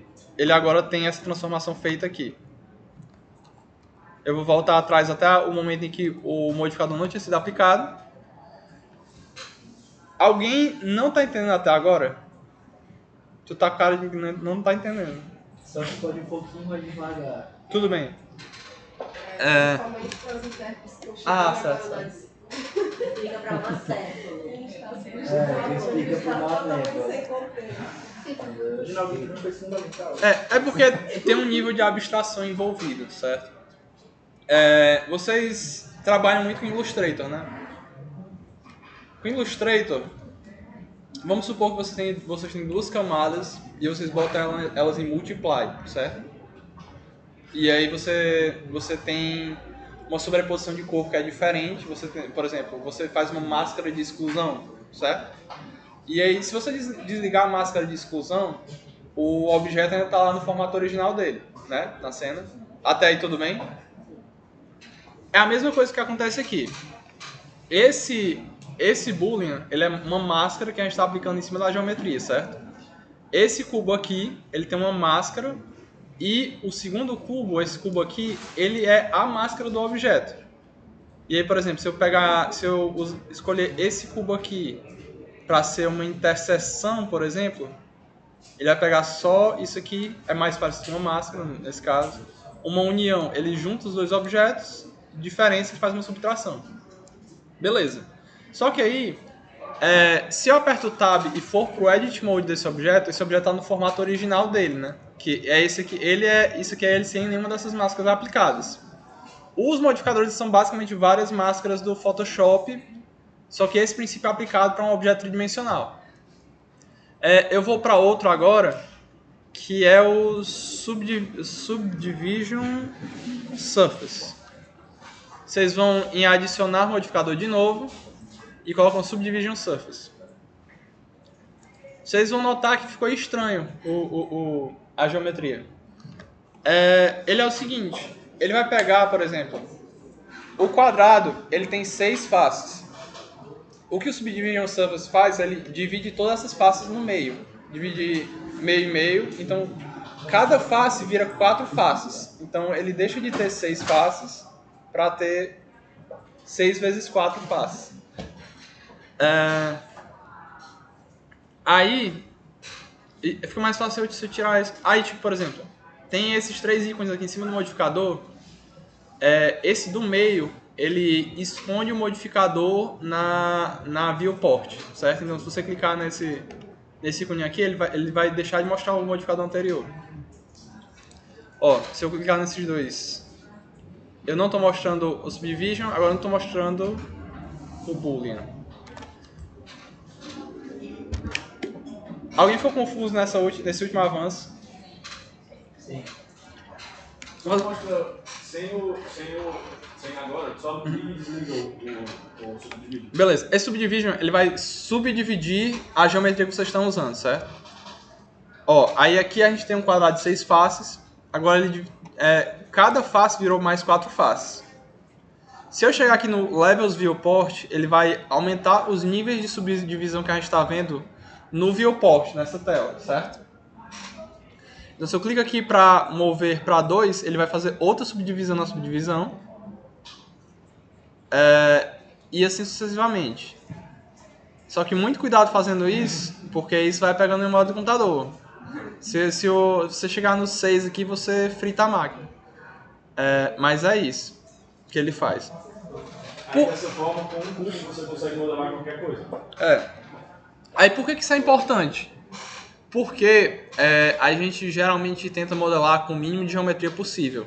agora tem essa transformação feita aqui. Eu vou voltar atrás até o momento em que o modificador não tinha sido aplicado. Alguém não está entendendo até agora? Tu tá com cara de que não tá entendendo. Só que pode ir um pouquinho mais devagar. Tudo bem. Principalmente para os intérpretes que eu chego certo. Explica para uma certa. Explica para uma négua. Imagina alguém que não fez fundamental. É porque tem um nível de abstração envolvido, certo? Vocês trabalham muito com Illustrator, né? Com Illustrator, vamos supor que vocês têm duas camadas e vocês botam elas em multiply, certo? E aí você tem uma sobreposição de cor que é diferente. Você tem, por exemplo, você faz uma máscara de exclusão, certo? E aí, se você desligar a máscara de exclusão, o objeto ainda está lá no formato original dele, né? Na cena. Até aí tudo bem? É a mesma coisa que acontece aqui. Esse boolean, ele é uma máscara que a gente está aplicando em cima da geometria, certo? Esse cubo aqui, ele tem uma máscara e o segundo cubo, esse cubo aqui, ele é a máscara do objeto. E aí, por exemplo, se eu escolher esse cubo aqui para ser uma interseção, por exemplo, ele vai pegar só isso aqui, é mais parecido com uma máscara, nesse caso. Uma união, ele junta os dois objetos, diferença e faz uma subtração. Beleza. Só que aí, se eu aperto o Tab e for pro Edit Mode desse objeto, esse objeto está no formato original dele, né? Que é esse aqui. Isso aqui é ele sem nenhuma dessas máscaras aplicadas. Os modificadores são basicamente várias máscaras do Photoshop, só que esse princípio é aplicado para um objeto tridimensional. Eu vou para outro agora, que é o Subdivision Surface. Vocês vão em adicionar modificador de novo e colocam Subdivision Surface. Vocês vão notar que ficou estranho a geometria. Ele é o seguinte, ele vai pegar, por exemplo, o quadrado, ele tem 6 faces. O que o Subdivision Surface faz, ele divide todas essas faces no meio. Divide meio e meio, então cada face vira 4 faces. Então ele deixa de ter 6 faces para ter 6 vezes 4 faces. Aí fica mais fácil eu tirar isso. Aí, tipo, por exemplo, tem esses 3 ícones aqui em cima do modificador. Esse do meio, ele esconde o modificador na viewport, certo? Então, se você clicar nesse ícone aqui, ele vai deixar de mostrar o modificador anterior. Ó, se eu clicar nesses dois, eu não estou mostrando o Subdivision, agora eu não estou mostrando o Boolean. Alguém ficou confuso nesse último avanço? Sim. Só mostra sem agora, só desligou o Subdivision. Beleza, esse Subdivision, ele vai subdividir a geometria que vocês estão usando, certo? Ó, aí aqui a gente tem um quadrado de 6 faces, agora cada face virou mais 4 faces. Se eu chegar aqui no Levels Viewport, ele vai aumentar os níveis de subdivisão que a gente está vendo no viewport, nessa tela, certo? Então, se eu clico aqui para mover para 2, ele vai fazer outra subdivisão na subdivisão. E assim sucessivamente. Só que muito cuidado fazendo isso, porque isso vai pegando a memória do computador. Se você chegar no 6 aqui, você frita a máquina. Mas é isso que ele faz. Aí, dessa forma, com um cubo, você consegue modelar qualquer coisa. Aí por que isso é importante? Porque a gente geralmente tenta modelar com o mínimo de geometria possível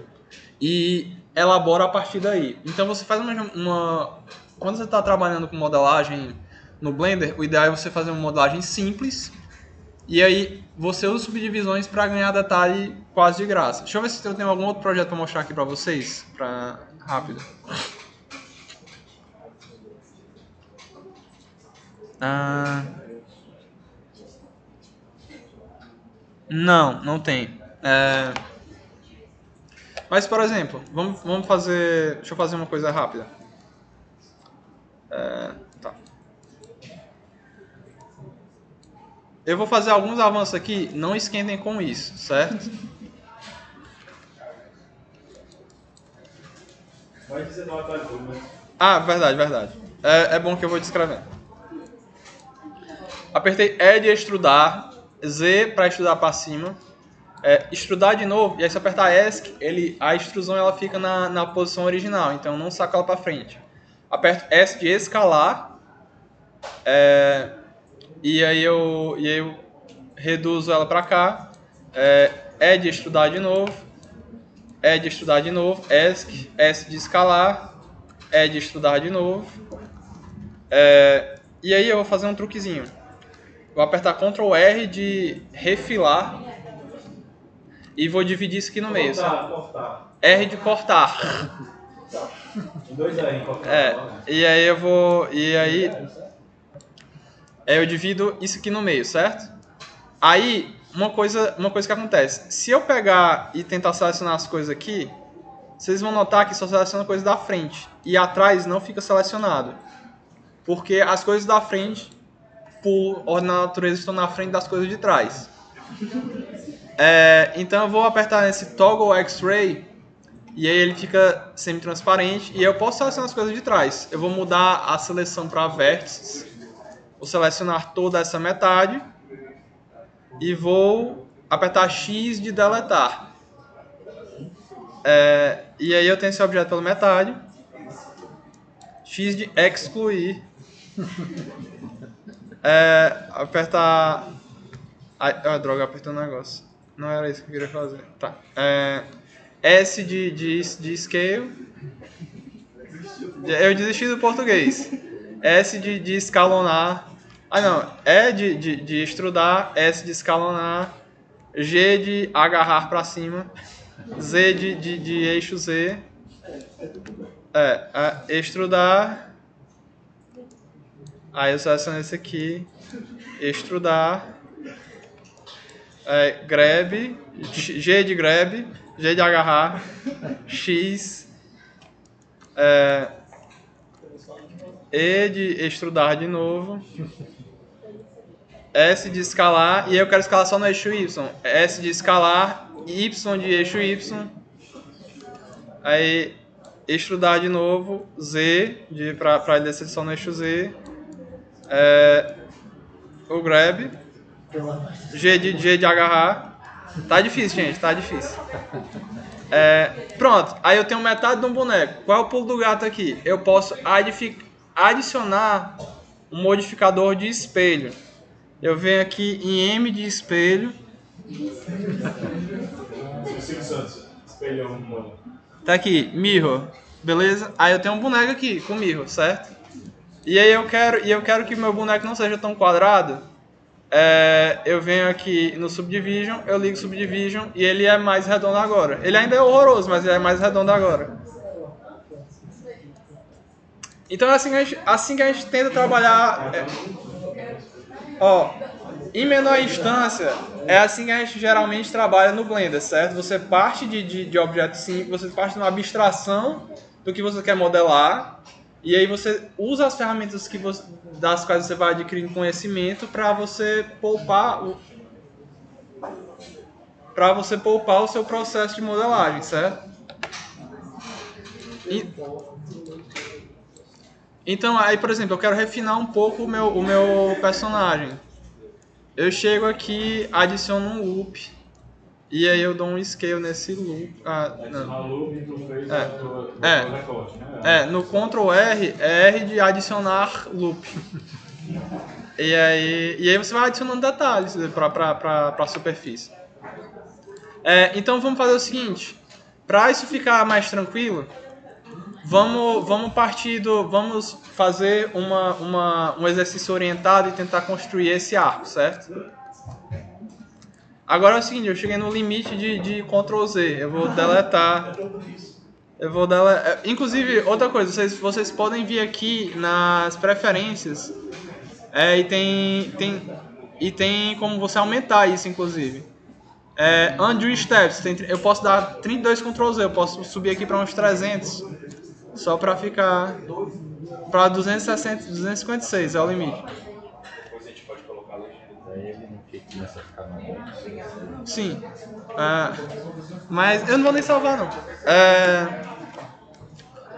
e elabora a partir daí. Então você faz quando você está trabalhando com modelagem no Blender, o ideal é você fazer uma modelagem simples e aí você usa subdivisões para ganhar detalhe quase de graça. Deixa eu ver se eu tenho algum outro projeto para mostrar aqui para vocês, rápido. Não tem. Mas, por exemplo, vamos fazer... Deixa eu fazer uma coisa rápida. Tá. Eu vou fazer alguns avanços aqui, não esquentem com isso, certo? Vai dizer no atalho todo, né? Verdade. É bom que eu vou descrevendo. Apertei E de extrudar, Z para extrudar para cima, extrudar de novo, e aí se apertar ESC, a extrusão ela fica na posição original, então não saca ela para frente. Aperto S de escalar, e aí eu reduzo ela para cá, E de extrudar de novo, E de estudar de novo, ESC, S de escalar, E de estudar de novo. E aí eu vou fazer um truquezinho. Vou apertar Ctrl R de refilar e vou dividir isso aqui no meio. Cortar. R de cortar. Dois R, cortar. E aí eu vou. Aí eu divido isso aqui no meio, certo? Aí, uma coisa que acontece. Se eu pegar e tentar selecionar as coisas aqui, vocês vão notar que só seleciona coisas da frente. E atrás não fica selecionado. Porque as coisas da frente, por ordem da natureza, estão na frente das coisas de trás. Então eu vou apertar nesse Toggle X-Ray. E aí ele fica semi-transparente. E eu posso selecionar as coisas de trás. Eu vou mudar a seleção para vértices. Vou selecionar toda essa metade. E vou apertar X de deletar. E aí eu tenho esse objeto pela metade. X de excluir. Apertar... Ai, droga, apertei um negócio. Não era isso que eu queria fazer. Tá. S de scale. Eu desisti do português. S de escalonar. Não. E de extrudar. S de escalonar. G de agarrar para cima. Z de eixo Z. Extrudar. Aí eu seleciono esse aqui. Extrudar. Grab. G de grab. G de agarrar. X. E de extrudar de novo. S de escalar. E eu quero escalar só no eixo Y. S de escalar. Y de eixo Y. Aí extrudar de novo. Z para ele descer só no eixo Z. O grab. G de agarrar. Tá difícil, gente. Tá difícil. Pronto. Aí eu tenho metade de um boneco. Qual é o pulo do gato aqui? Eu posso adicionar um modificador de espelho. Eu venho aqui em M de espelho. Espelhão. Tá aqui, mirror. Beleza? Aí eu tenho um boneco aqui com mirror, certo? E aí eu quero que meu boneco não seja tão quadrado. Eu venho aqui no Subdivision, eu ligo Subdivision e ele é mais redondo agora. Ele ainda é horroroso, mas ele é mais redondo agora. Então é assim que a gente tenta trabalhar. Em menor instância, é assim que a gente geralmente trabalha no Blender, certo? Você parte de objetos simples, você parte de uma abstração do que você quer modelar. E aí você usa as ferramentas das quais você vai adquirindo conhecimento para você poupar o seu processo de modelagem, certo? Então aí, por exemplo, eu quero refinar um pouco o meu personagem. Eu chego aqui, adiciono um loop. E aí eu dou um scale nesse loop. No Ctrl R é R de adicionar loop. E aí você vai adicionando detalhes para a superfície. Então vamos fazer o seguinte. Para isso ficar mais tranquilo, vamos fazer um exercício orientado e tentar construir esse arco, certo? Agora é o seguinte, eu cheguei no limite de Ctrl Z, eu vou deletar. Inclusive, outra coisa, vocês podem vir aqui nas preferências e tem como você aumentar isso, inclusive. Undo Steps, eu posso dar 32 Ctrl Z, eu posso subir aqui para uns 300, só para ficar para 256, é o limite. Depois a gente pode colocar a legenda. Daí ele não começa a ficar na mão. Sim. Mas eu não vou nem salvar, não.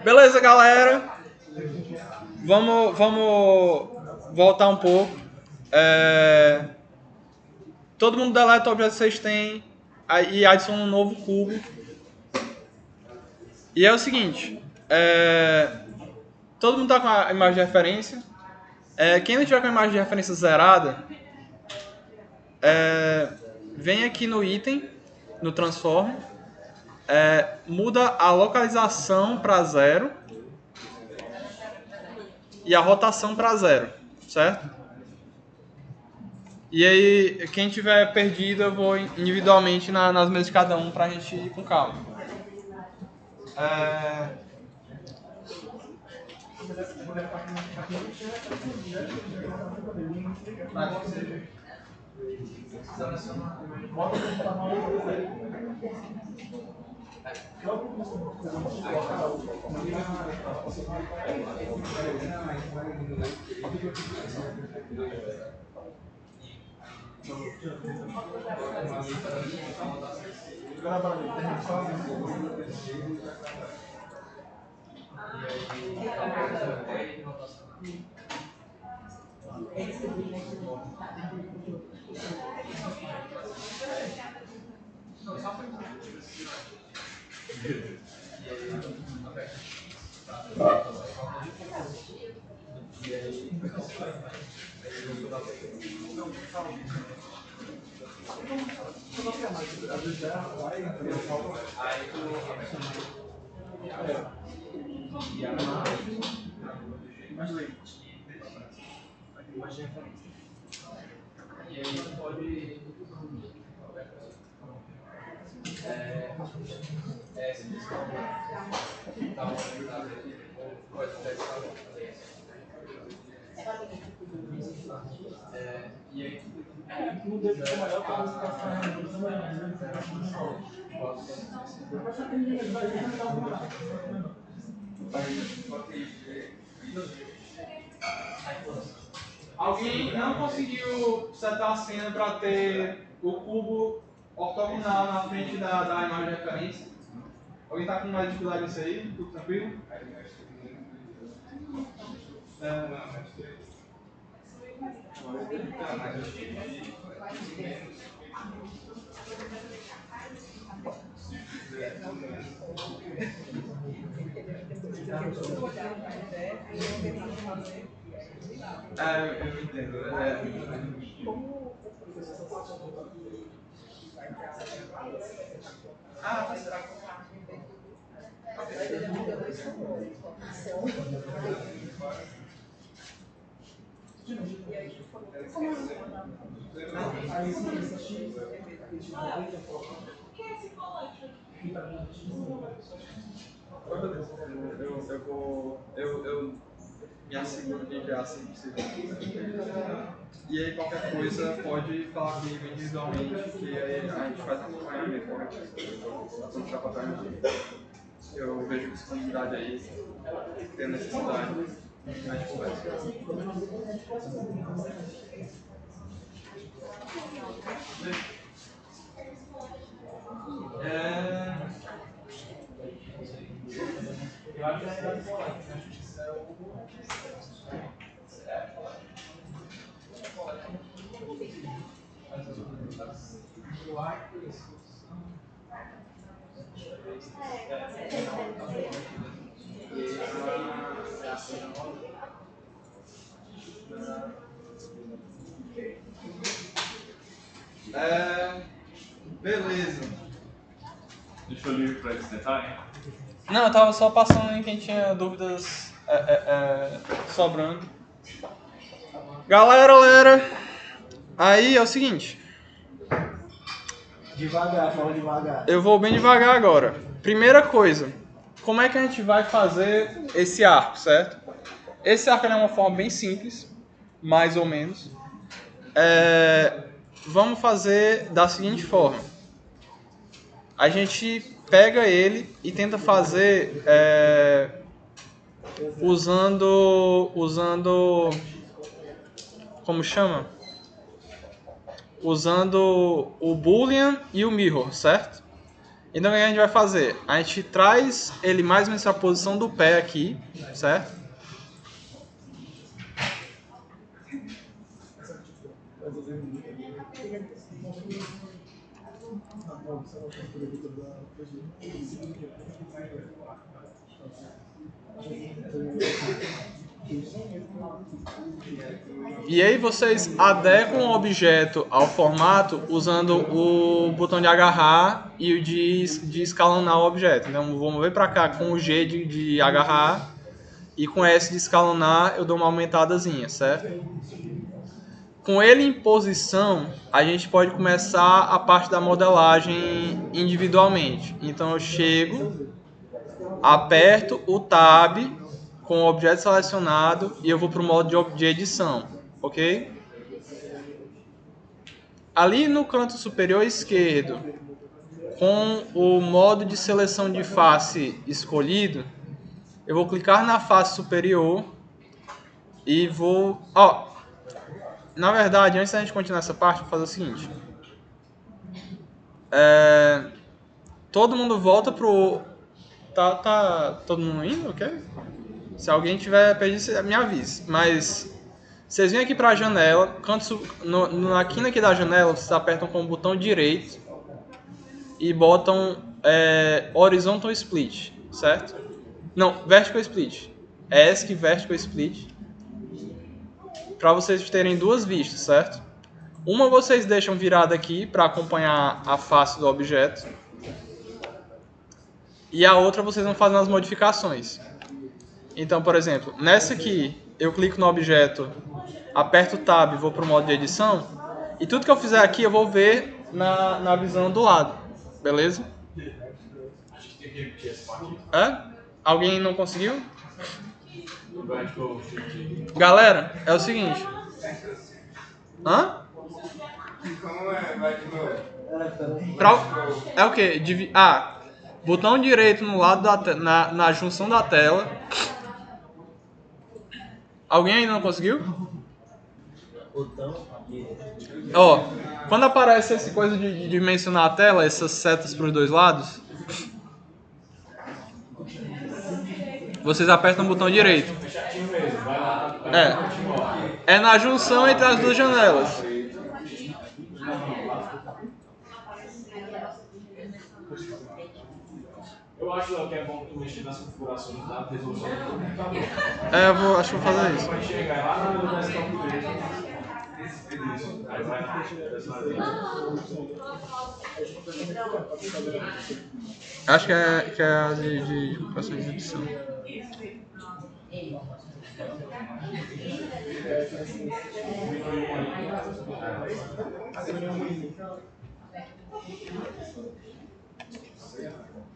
Beleza, galera. Vamos voltar um pouco. Todo mundo deleta o objeto que vocês têm e adiciona um novo cubo. E é o seguinte. Todo mundo está com a imagem de referência. Quem não tiver com a imagem de referência zerada, vem aqui no item, no transform, muda a localização para 0 e a rotação para 0, certo? E aí, quem tiver perdido, eu vou individualmente nas mesas de cada um pra gente ir com calma. E aí pode e aí Não deve ser maior para você passar Alguém não conseguiu setar a cena para ter o cubo ortogonal na frente da imagem de referência? Alguém está com mais dificuldade nisso aí? Tudo tranquilo? Eu entendo. Eu me asseguro de enviar assim possível. E aí qualquer coisa pode falar comigo individualmente, que aí a gente faz acompanhamento quando puxar para trás. Eu vejo disponibilidade aí, tem necessidade, a gente conversa. Beleza. Deixou livre para eles tentarem? Não, eu tava só passando em quem tinha dúvidas sobrando. Galera, aí é o seguinte. Devagar, fala devagar. Eu vou bem devagar agora. Primeira coisa, como é que a gente vai fazer esse arco, certo? Esse arco é uma forma bem simples, mais ou menos. Vamos fazer da seguinte forma. A gente pega ele e tenta fazer usando como chama? Usando o Boolean e o Mirror, certo? Então o que a gente vai fazer? A gente traz ele mais ou menos na posição do pé aqui, certo? E aí vocês adequam o objeto ao formato usando o botão de agarrar e o de escalonar o objeto. Então vou mover para cá com o G de agarrar e com S de escalonar eu dou uma aumentadazinha, certo? Com ele em posição, a gente pode começar a parte da modelagem individualmente. Então eu chego, aperto o Tab com o objeto selecionado e eu vou para o modo de edição, ok? Ali no canto superior esquerdo, com o modo de seleção de face escolhido, eu vou clicar na face superior e vou... na verdade, antes da gente continuar essa parte, vou fazer o seguinte. Todo mundo volta pro... Tá todo mundo indo, ok? Se alguém tiver perdido, me avise. Mas vocês vêm aqui para a janela, na quina aqui da janela, vocês apertam com o botão direito e botam Horizontal Split, certo? Não, Vertical Split. ESC Vertical Split. Para vocês terem duas vistas, certo? Uma vocês deixam virada aqui para acompanhar a face do objeto. E a outra vocês vão fazendo as modificações. Então, por exemplo, nessa aqui, eu clico no objeto, aperto o Tab e vou para o modo de edição. E tudo que eu fizer aqui eu vou ver na visão do lado. Beleza? Acho que tem que repetir essa parte. Alguém não conseguiu? Galera, é o seguinte. Como vai de novo? É o quê? Botão direito no lado na junção da tela. Alguém ainda não conseguiu? Quando aparece essa coisa de dimensionar a tela, essas setas para os dois lados, vocês apertam o botão direito. É na junção entre as duas janelas. Eu acho que é bom tu mexer nas configurações da resolução do computador. Acho que vou fazer isso. Vai chegar lá no desktop dele. Aí vai lá. Acho que é a de configuração de exibição.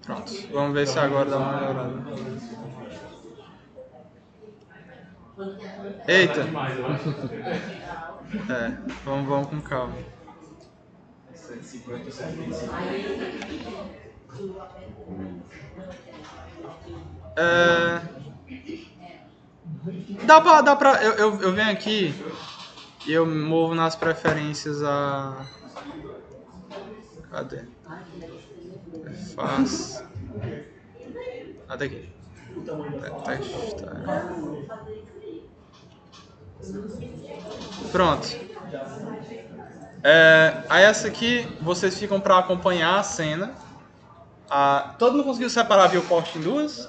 Pronto, vamos ver se agora dá uma melhorada. Eita! Vamos com calma. Dá pra eu venho aqui e eu movo nas preferências a... Cadê? Faz... Até aqui. Pronto. Aí essa aqui, vocês ficam para acompanhar a cena. Todo mundo conseguiu separar a viewport em duas?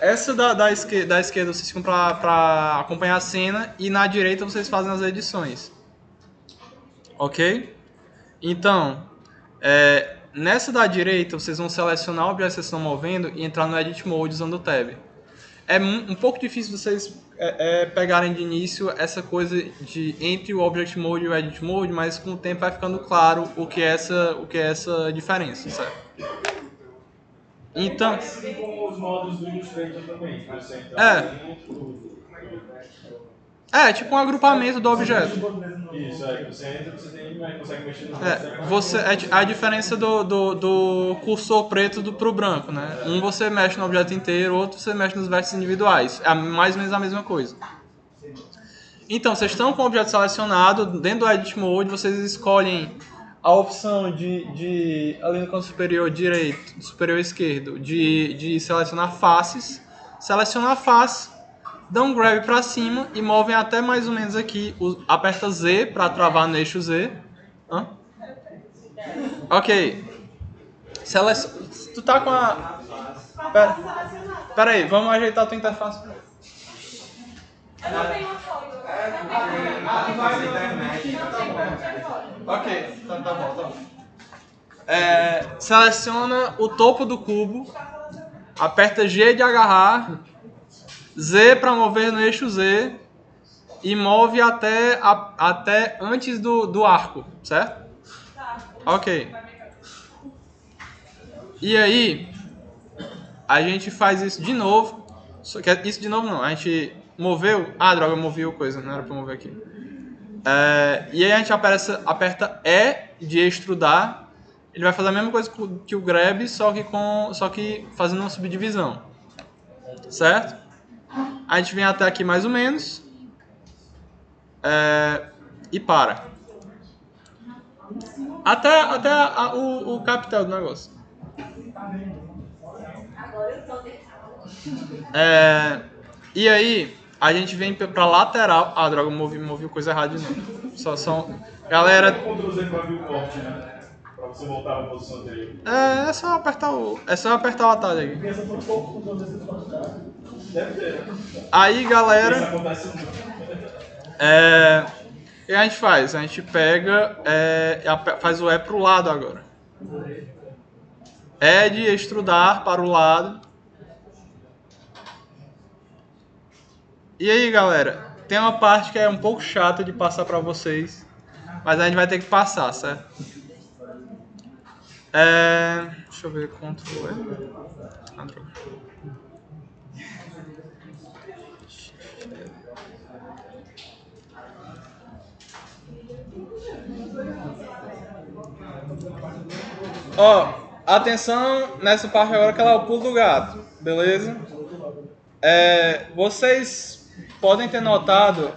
Essa da esquerda vocês ficam para acompanhar a cena e na direita vocês fazem as edições. Ok? Então, nessa da direita vocês vão selecionar o objeto que vocês estão movendo e entrar no Edit Mode usando o Tab. É um pouco difícil vocês pegarem de início essa coisa entre o Object Mode e o Edit Mode, mas com o tempo vai ficando claro o que é essa diferença, certo? Então... Assim como os modos do Illustrator também. Tipo um agrupamento do objeto. Isso, você entra, você consegue mexer no a diferença do cursor preto pro branco, né? Um você mexe no objeto inteiro, outro você mexe nos vértices individuais. É mais ou menos a mesma coisa. Então, vocês estão com o objeto selecionado, dentro do Edit Mode, vocês escolhem a opção de ali no canto superior direito, superior esquerdo, de selecionar faces. Seleciona a face, dá um grab para cima e movem até mais ou menos aqui. Aperta Z para travar no eixo Z. Ok. Tu tá com a... Pera. Pera aí, vamos ajeitar a tua interface. Eu não tenho uma foto. Ok, tá bom. Seleciona o topo do cubo, aperta G de agarrar, Z para mover no eixo Z e move até antes do arco, certo? Ok. E aí, a gente faz isso de novo. Isso de novo não, a gente moveu... Ah, droga, eu movi a coisa, não era pra mover aqui. E aí a gente aperta E de extrudar. Ele vai fazer a mesma coisa que o grab, só que fazendo uma subdivisão. Certo? A gente vem até aqui mais ou menos. E para. Até o capital do negócio. Agora eu tô dentro. E aí, a gente vem pra lateral. Ah, droga, eu movi coisa errada de novo. Galera. Ctrl Z pra abrir o corte, né? Pra você voltar à posição anterior. É só apertar o atalho aí. Deve ter. Aí, galera. Isso acontece muito. O que a gente faz? A gente pega. Faz o E pro lado agora. E de extrudar para o lado. E aí, galera, tem uma parte que é um pouco chata de passar pra vocês, mas a gente vai ter que passar, certo? Deixa eu ver, Ctrl E. Ó, atenção nessa parte agora que ela é o pulo do gato, beleza? Vocês podem ter notado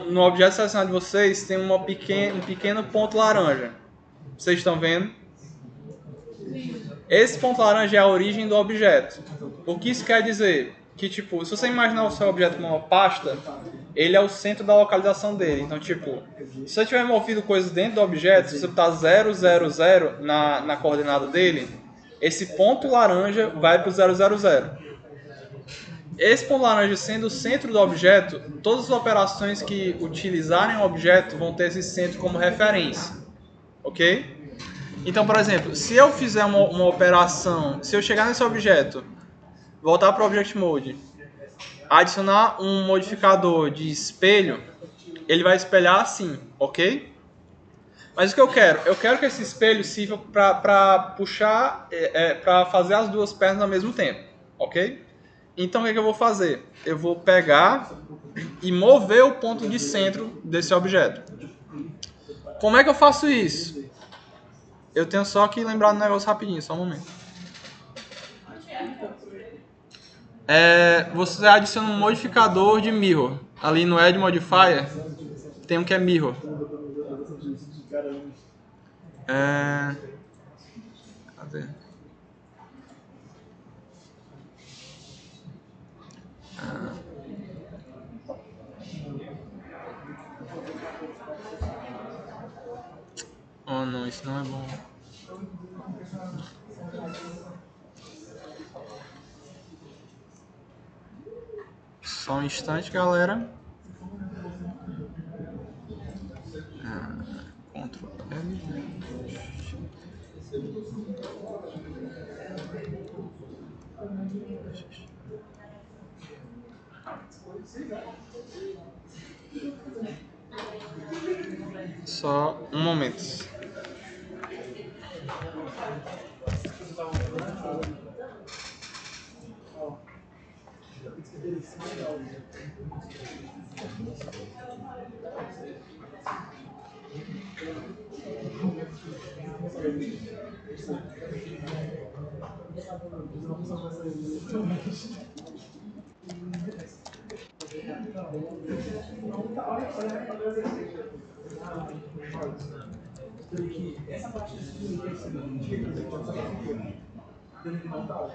no objeto selecionado de vocês tem um pequeno ponto laranja. Vocês estão vendo? Esse ponto laranja é a origem do objeto. O que isso quer dizer? Que, tipo, se você imaginar o seu objeto como uma pasta, ele é o centro da localização dele. Então, tipo, se você tiver movido coisas dentro do objeto, se você botar 000 na coordenada dele, esse ponto laranja vai para o 000. Esse ponto laranja sendo o centro do objeto, todas as operações que utilizarem o objeto vão ter esse centro como referência. Ok? Então, por exemplo, se eu fizer uma operação, se eu chegar nesse objeto, voltar para o Object Mode, adicionar um modificador de espelho, ele vai espelhar assim, ok? Mas o que eu quero? Eu quero que esse espelho sirva para puxar, para fazer as duas pernas ao mesmo tempo, ok? Então o que eu vou fazer? Eu vou pegar e mover o ponto de centro desse objeto. Como é que eu faço isso? Eu tenho só que lembrar do negócio rapidinho, só um momento. Você adiciona um modificador de mirror. Ali no Add Modifier tem um que é mirror. Cadê? Oh não, isso não é bom. Só um instante, galera. Ctrl L. Só um momento. Essa parte do não tá,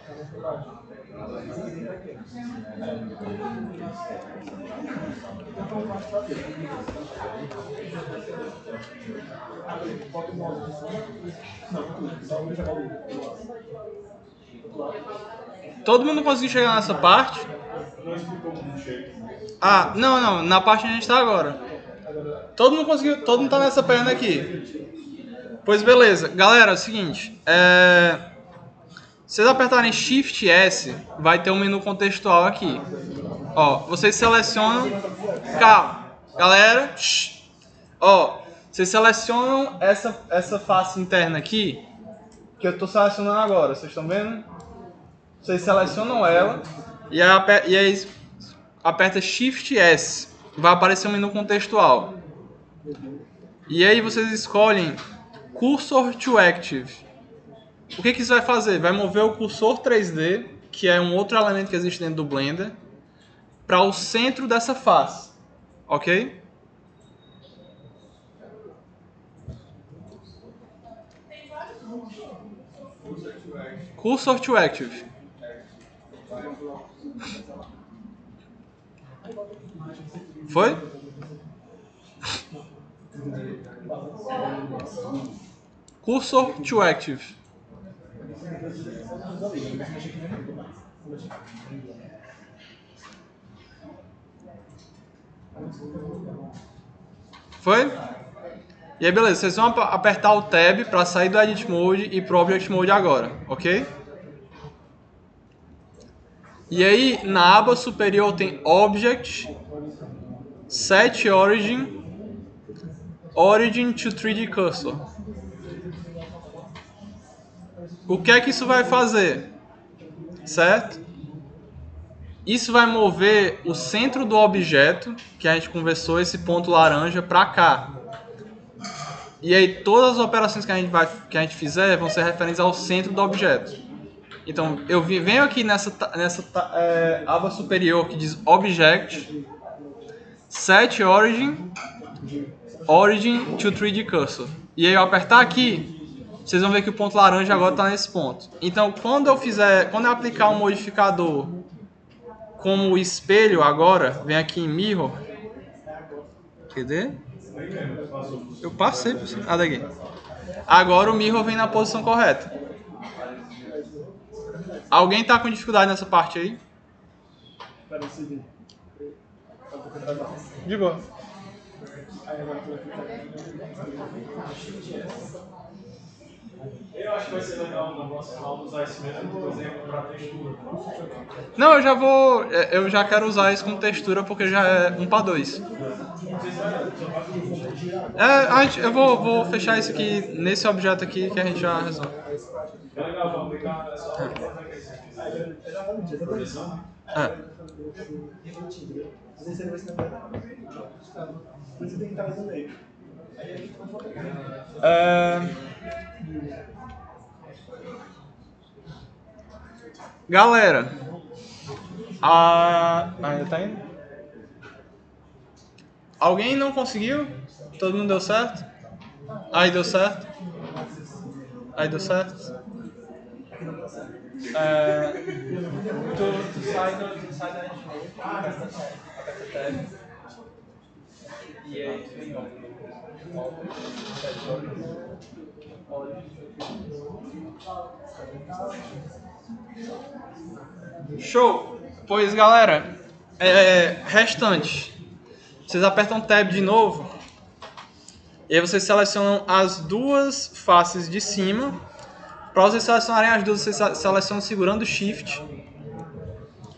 Todo mundo conseguiu chegar nessa parte? Não explicou como chega. Ah, não, na parte onde a gente tá agora. Todo mundo conseguiu, todo mundo tá nessa perna aqui. Pois beleza, galera, é o seguinte, se vocês apertarem Shift S, vai ter um menu contextual aqui. Ó, vocês selecionam, calma, galera, ó, vocês selecionam essa face interna aqui, que eu tô selecionando agora, vocês estão vendo? Vocês selecionam ela e aí aperta Shift S, vai aparecer um menu contextual. E aí vocês escolhem Cursor to Active. O que isso vai fazer? Vai mover o cursor 3D, que é um outro elemento que existe dentro do Blender, para o centro dessa face, ok? Cursor to Active. Foi? Cursor to Active. Foi? E aí beleza, vocês vão apertar o Tab para sair do Edit Mode e pro Object Mode agora, ok? E aí na aba superior tem Object, Set Origin, Origin to 3D Cursor. O que é que isso vai fazer? Certo? Isso vai mover o centro do objeto, que a gente conversou, esse ponto laranja, para cá. E aí todas as operações que a gente fizer vão ser referentes ao centro do objeto. Então eu venho aqui nessa aba superior que diz Object, Set Origin, Origin to 3D Cursor. E aí eu apertar aqui, vocês vão ver que o ponto laranja agora está nesse ponto. Então quando eu aplicar um modificador como o espelho agora, vem aqui em Mirror. Cadê? Eu passei por cima. Ah, daqui. Agora o Mirror vem na posição correta. Alguém tá com dificuldade nessa parte aí? De boa. Eu acho que vai ser legal na próxima aula usar esse mesmo exemplo para textura. Não, eu já quero usar isso como textura porque já é 1:2. Eu vou fechar isso aqui nesse objeto aqui que a gente já resolve. É legal, vamos aplicar essa projeção. Galera, ainda tá indo? Alguém não conseguiu? Todo mundo deu certo? Aí deu certo? Aí deu certo? Tu sai da gente, aperta tab. E aí tu vem Show! Pois galera, restante. Vocês apertam Tab de novo. E aí vocês selecionam as duas faces de cima. Para vocês selecionarem as duas, vocês selecionam segurando Shift.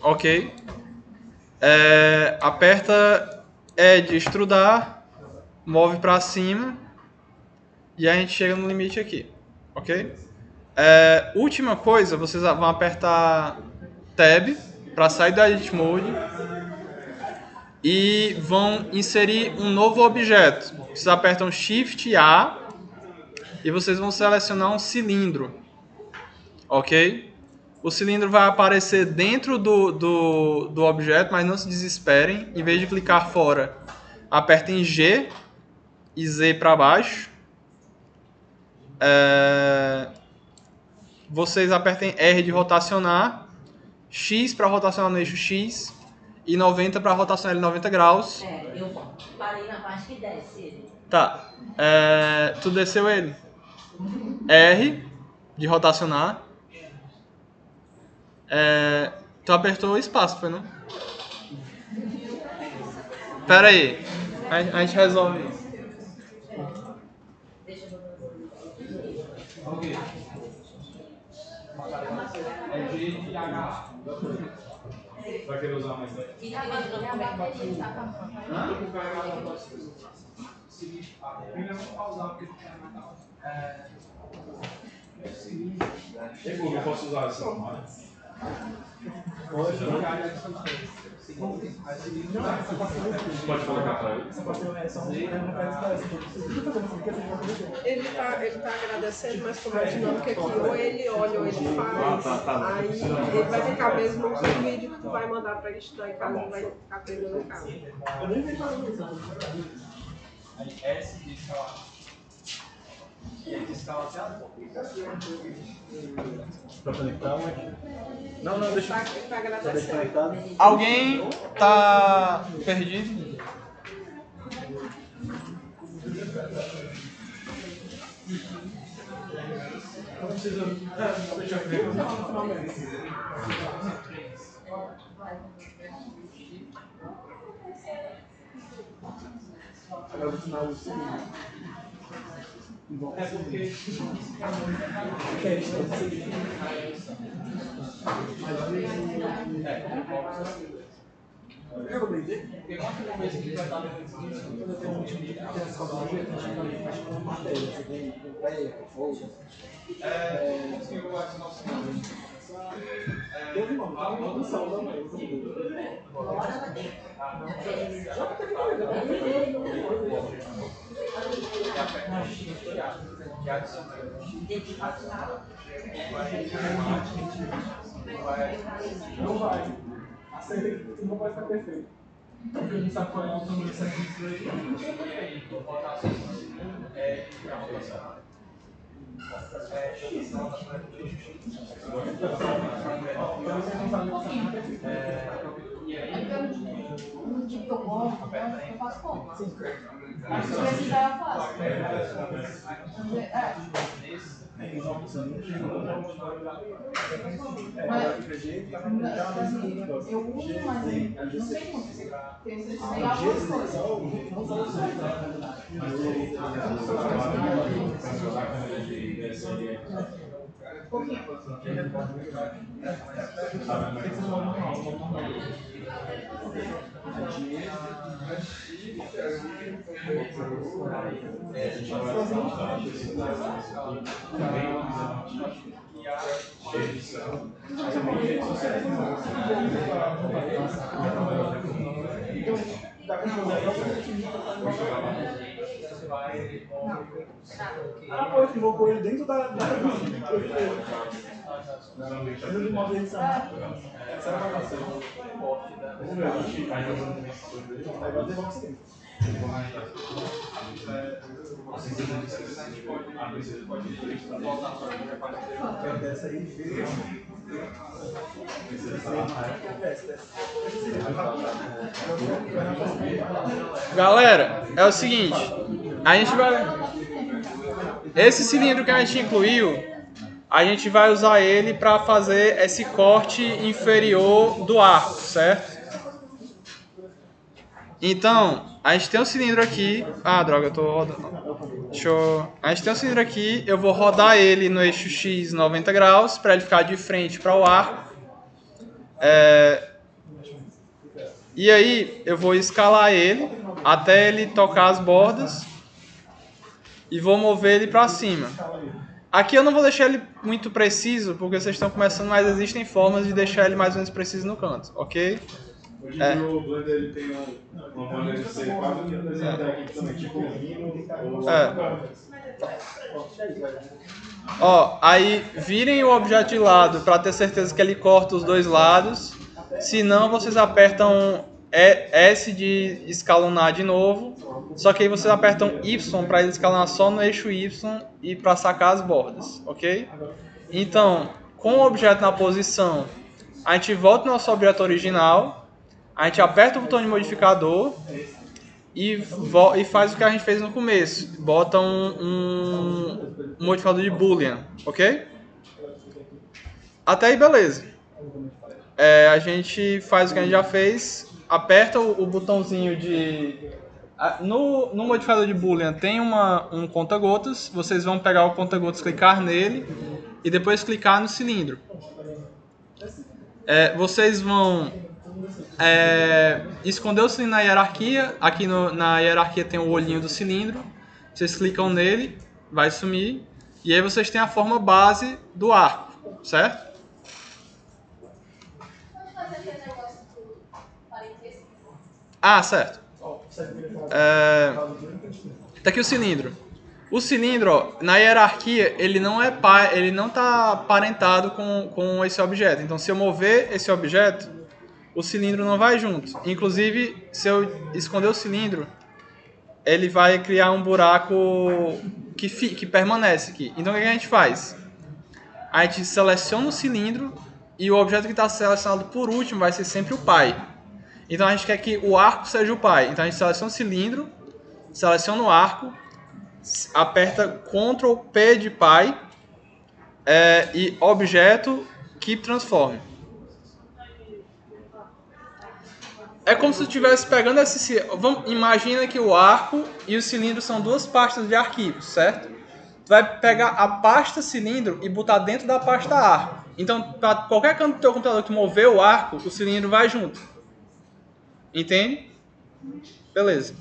Ok. Aperta Edge Extrudar. Move para cima. E a gente chega no limite aqui. Ok? Última coisa, vocês vão apertar Tab para sair do Edit Mode. E vão inserir um novo objeto. Vocês apertam Shift A. E vocês vão selecionar um cilindro. Ok? O cilindro vai aparecer dentro do objeto, mas não se desesperem. Em vez de clicar fora, apertem G e Z para baixo. Vocês apertem R de rotacionar, X para rotacionar no eixo X e 90 para rotacionar ele 90 graus. Eu parei na parte que desce ele. Tá. Tu desceu ele. R de rotacionar. Tu apertou o espaço, foi não? Pera aí. A gente resolve isso. Vai querer usar mais? Eu posso usar essa tomada? Pode colocar para ele. Ele tá agradecendo, mas como é dinâmica aqui, ou ele olha ou ele faz, aí ele vai ficar mesmo no vídeo que tu vai mandar pra ele estudar em casa e vai ficar pegando o carro. Eu nem vi nada disso. Aí S de escalar. E aí de escalar até a ponta. Pra conectar, mas... Não, deixa Tá eu agradecendo. desconectado. Alguém tá perdido? Não precisa... deixa eu ver. Agora vou ensinar o seguinte. É porque Eu vou dizer. porque uma coisa que vai estar dentro disso, quando eu tenho um time de Teve uma produção também. Não vai. Assim, não vai ficar perfeito. porque a gente sabe qual é o número de serviços aí. Então, botar No tipo que eu gosto, eu faço conta. Mas se precisar, eu faço. Eu uso, mas não sei muito. Tem que ser algumas coisas. Ah, pô, filmou com ele dentro da dentro de uma vez. Essa era a gravação. Vamos ver. Aí vai levar você. Dessa aí, Galera, é o seguinte, a gente vai... Esse cilindro que a gente incluiu, a gente vai usar ele para fazer esse corte inferior do arco, certo? Então, a gente tem um cilindro aqui... Ah, droga, eu tô rodando. A gente tem um cilindro aqui, eu vou rodar ele no eixo X 90 graus para ele ficar de frente para o arco. E aí, eu vou escalar ele até ele tocar as bordas e vou mover ele para cima. Aqui eu não vou deixar ele muito preciso, porque vocês estão começando, mas existem formas de deixar ele mais ou menos preciso no canto, ok? Hoje em dia o Blender ele tem uma maneira de ser quase que apresentar aqui também, tipo o Rhino ou Ó, aí virem o objeto de lado para ter certeza que ele corta os dois lados. Se não, vocês apertam S de escalonar de novo. Só que aí vocês apertam Y para ele escalonar só no eixo Y e para sacar as bordas, ok? Então, com o objeto na posição, a gente volta ao nosso objeto original. A gente aperta o botão de modificador e faz o que a gente fez no começo. Bota um modificador de Boolean, ok? Até aí, beleza. a gente faz o que a gente já fez, aperta o botãozinho de... No modificador de Boolean tem um conta-gotas, vocês vão pegar o conta-gotas, clicar nele e depois clicar no cilindro. Vocês vão esconder o cilindro na hierarquia, aqui na hierarquia tem o olhinho do cilindro, vocês clicam nele, vai sumir, e aí vocês têm a forma base do arco, certo? Certo. Tá aqui o cilindro. O cilindro, ó, na hierarquia, ele não está parentado com esse objeto. Então, se eu mover esse objeto, o cilindro não vai junto. Inclusive, se eu esconder o cilindro, ele vai criar um buraco que permanece aqui. Então, o que a gente faz? A gente seleciona o cilindro e o objeto que está selecionado por último vai ser sempre o pai. Então, a gente quer que o arco seja o pai. Então, a gente seleciona o cilindro, seleciona o arco, aperta Ctrl P de pai e objeto Keep Transform. É como se eu estivesse pegando esse... Imagina que o arco e o cilindro são duas pastas de arquivos, certo? Tu vai pegar a pasta cilindro e botar dentro da pasta arco. Então, para qualquer canto do teu computador que mover o arco, o cilindro vai junto. Entende? Beleza.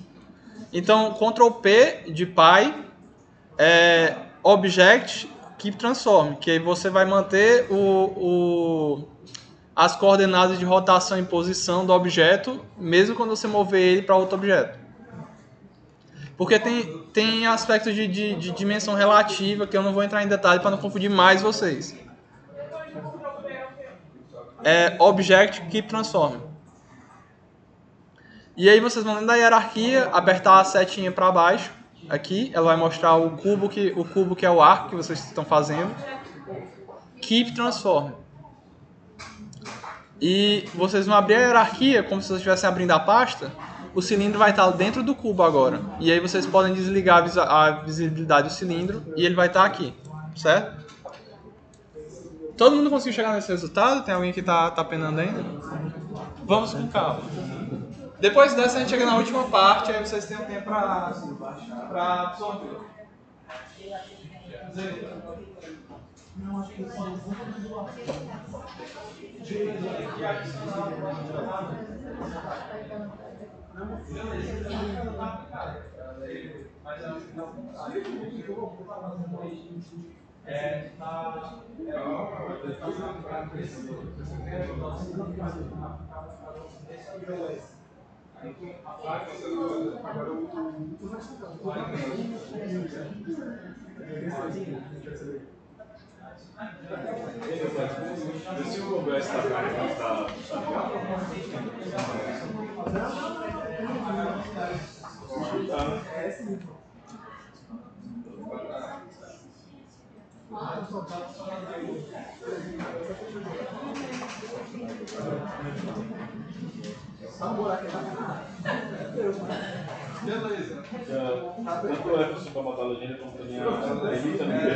Então, Ctrl P de pai, Object Keep Transform, que aí você vai manter as coordenadas de rotação e posição do objeto, mesmo quando você mover ele para outro objeto. Porque tem aspectos de dimensão relativa que eu não vou entrar em detalhe para não confundir mais vocês. Object Keep Transform. E aí vocês vão dentro da hierarquia, apertar a setinha para baixo, aqui, ela vai mostrar o cubo que é o arco que vocês estão fazendo. Keep Transform. E vocês vão abrir a hierarquia, como se vocês estivessem abrindo a pasta, o cilindro vai estar dentro do cubo agora. E aí vocês podem desligar a visibilidade do cilindro e ele vai estar aqui, certo? Todo mundo conseguiu chegar nesse resultado? Tem alguém que está penando ainda? Vamos com calma. Depois dessa, a gente chega na última parte, aí vocês têm um tempo para absorver. Se o OBS está carregado, Beleza. tanto é possível para botar a legenda como também a edita no meio.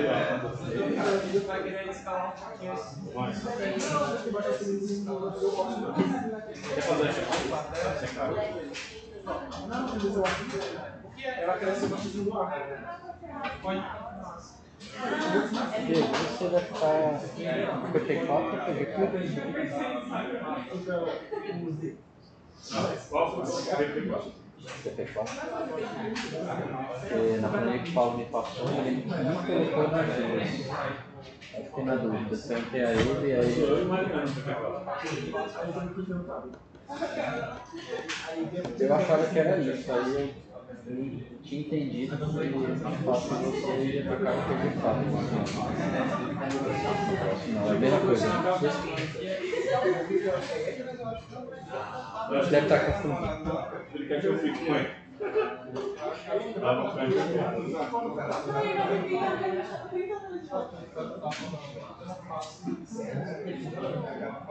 Ele vai querer escalar um pouquinho assim. Mais. Quer fazer a sem carro? Ela cresce bastante no ar. Você vai ficar PT4 ou PT4? Qual foi? PT4. PT4? Na primeira que o Paulo me passou, ele nunca colocou nas duas. Eu fiquei na dúvida, se eu entrei a ele e aí... Eu imaginando PT4. Eu achava que era isso, aí eu tinha entendido que eu faço você ia tocar o PT4. Não, é a mesma coisa. Deve estar confundindo. Ele quer que eu fique com ele.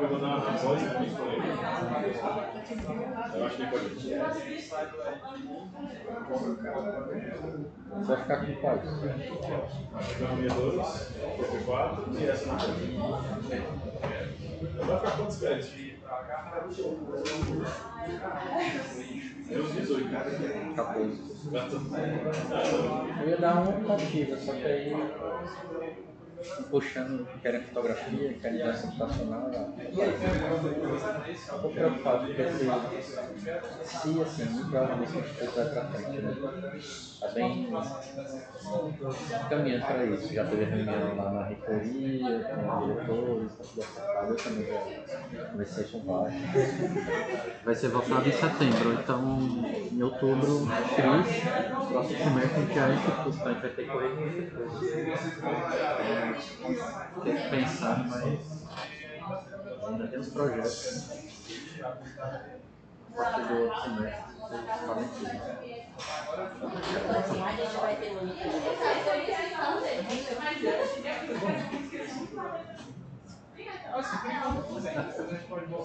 Eu vou dar uma resposta para escolher. Eu acho que pode. Você vai ficar com qual? Então, 62, PT4 e essa não pode. Vai ficar quantos créditos? É os 18. 14. Eu ia dar uma optativa, só que aí puxando, querem fotografia, querem design computacional. Estou preocupado porque se assim, provavelmente a gente vai para frente, né? Está bem caminhando para isso. Já teve reunião lá na reitoria, com os diretores, está tudo acertado. Eu também já conversei com vários. Vai ser votado em setembro, então em outubro, Cris, próximo semestre a gente já enche o curso, então a gente vai ter que correr com muita coisa. Tem que pensar, mas ainda tem uns projetos. A partir do outro semestre, vocês fazem tudo.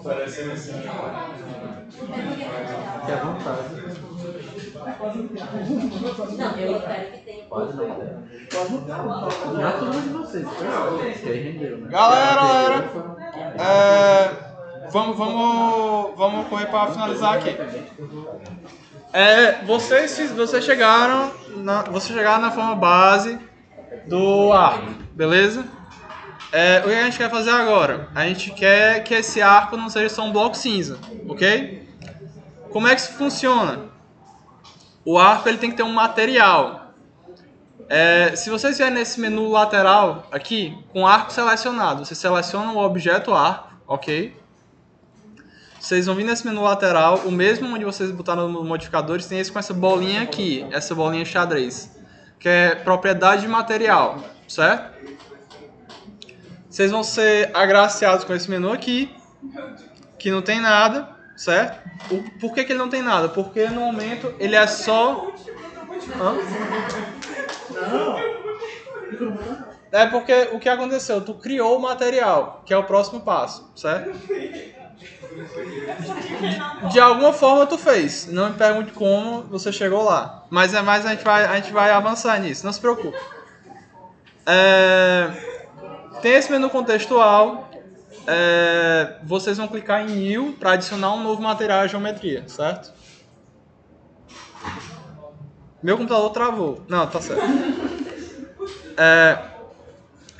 Parecendo assim. Fique à vontade. Não, eu espero que tenha. Pode não. Já tudo de vocês, que aí rendeu, né? Galera, vamos correr para finalizar aqui. Vocês chegaram na forma base do arco, beleza? O que a gente quer fazer agora? A gente quer que esse arco não seja só um bloco cinza, ok? Como é que isso funciona? O arco ele tem que ter um material. Se vocês vierem nesse menu lateral aqui, com arco selecionado, vocês selecionam o objeto arco, ok? Vocês vão vir nesse menu lateral, o mesmo onde vocês botaram nos modificadores, tem esse com essa bolinha aqui, essa bolinha xadrez, que é propriedade de material, certo? Vocês vão ser agraciados com esse menu aqui, que não tem nada, certo? Por que ele não tem nada? Porque no momento ele é só... É porque o que aconteceu? Tu criou o material, que é o próximo passo, certo? De alguma forma tu fez. Não me pergunte como você chegou lá. Mas a gente vai avançar nisso, não se preocupe. Tem esse menu contextual. Vocês vão clicar em New para adicionar um novo material à geometria, certo? Meu computador travou. Não, tá certo.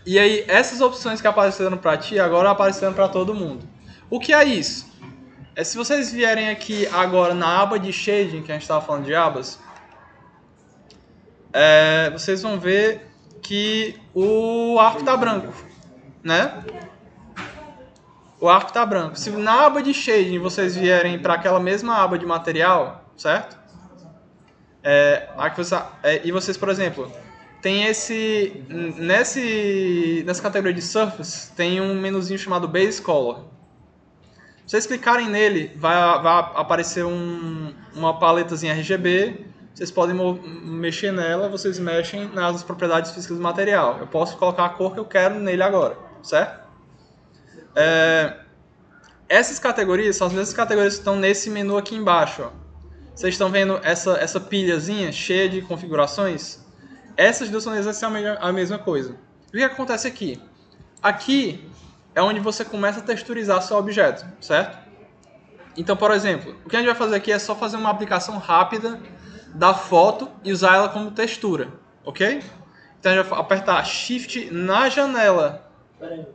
E aí, essas opções que apareceram para ti, agora apareceram para todo mundo. O que é isso? Se vocês vierem aqui agora na aba de shading, que a gente estava falando de abas, vocês vão ver que o arco está branco, né? O arco está branco. Se na aba de shading vocês vierem para aquela mesma aba de material, certo? E vocês, por exemplo, tem nessa categoria de surface, tem um menuzinho chamado Base Color. Se vocês clicarem nele, vai aparecer uma paletazinha RGB. Vocês podem mexer nela, vocês mexem nas propriedades físicas do material. Eu posso colocar a cor que eu quero nele agora, certo? Essas categorias são as mesmas categorias que estão nesse menu aqui embaixo. Ó. Vocês estão vendo essa pilhazinha cheia de configurações? Essas duas são exatamente a mesma coisa. O que acontece aqui? Aqui é onde você começa a texturizar seu objeto, certo? Então, por exemplo, o que a gente vai fazer aqui é só fazer uma aplicação rápida da foto e usar ela como textura, ok? Então a gente vai apertar Shift na janela. Peraí.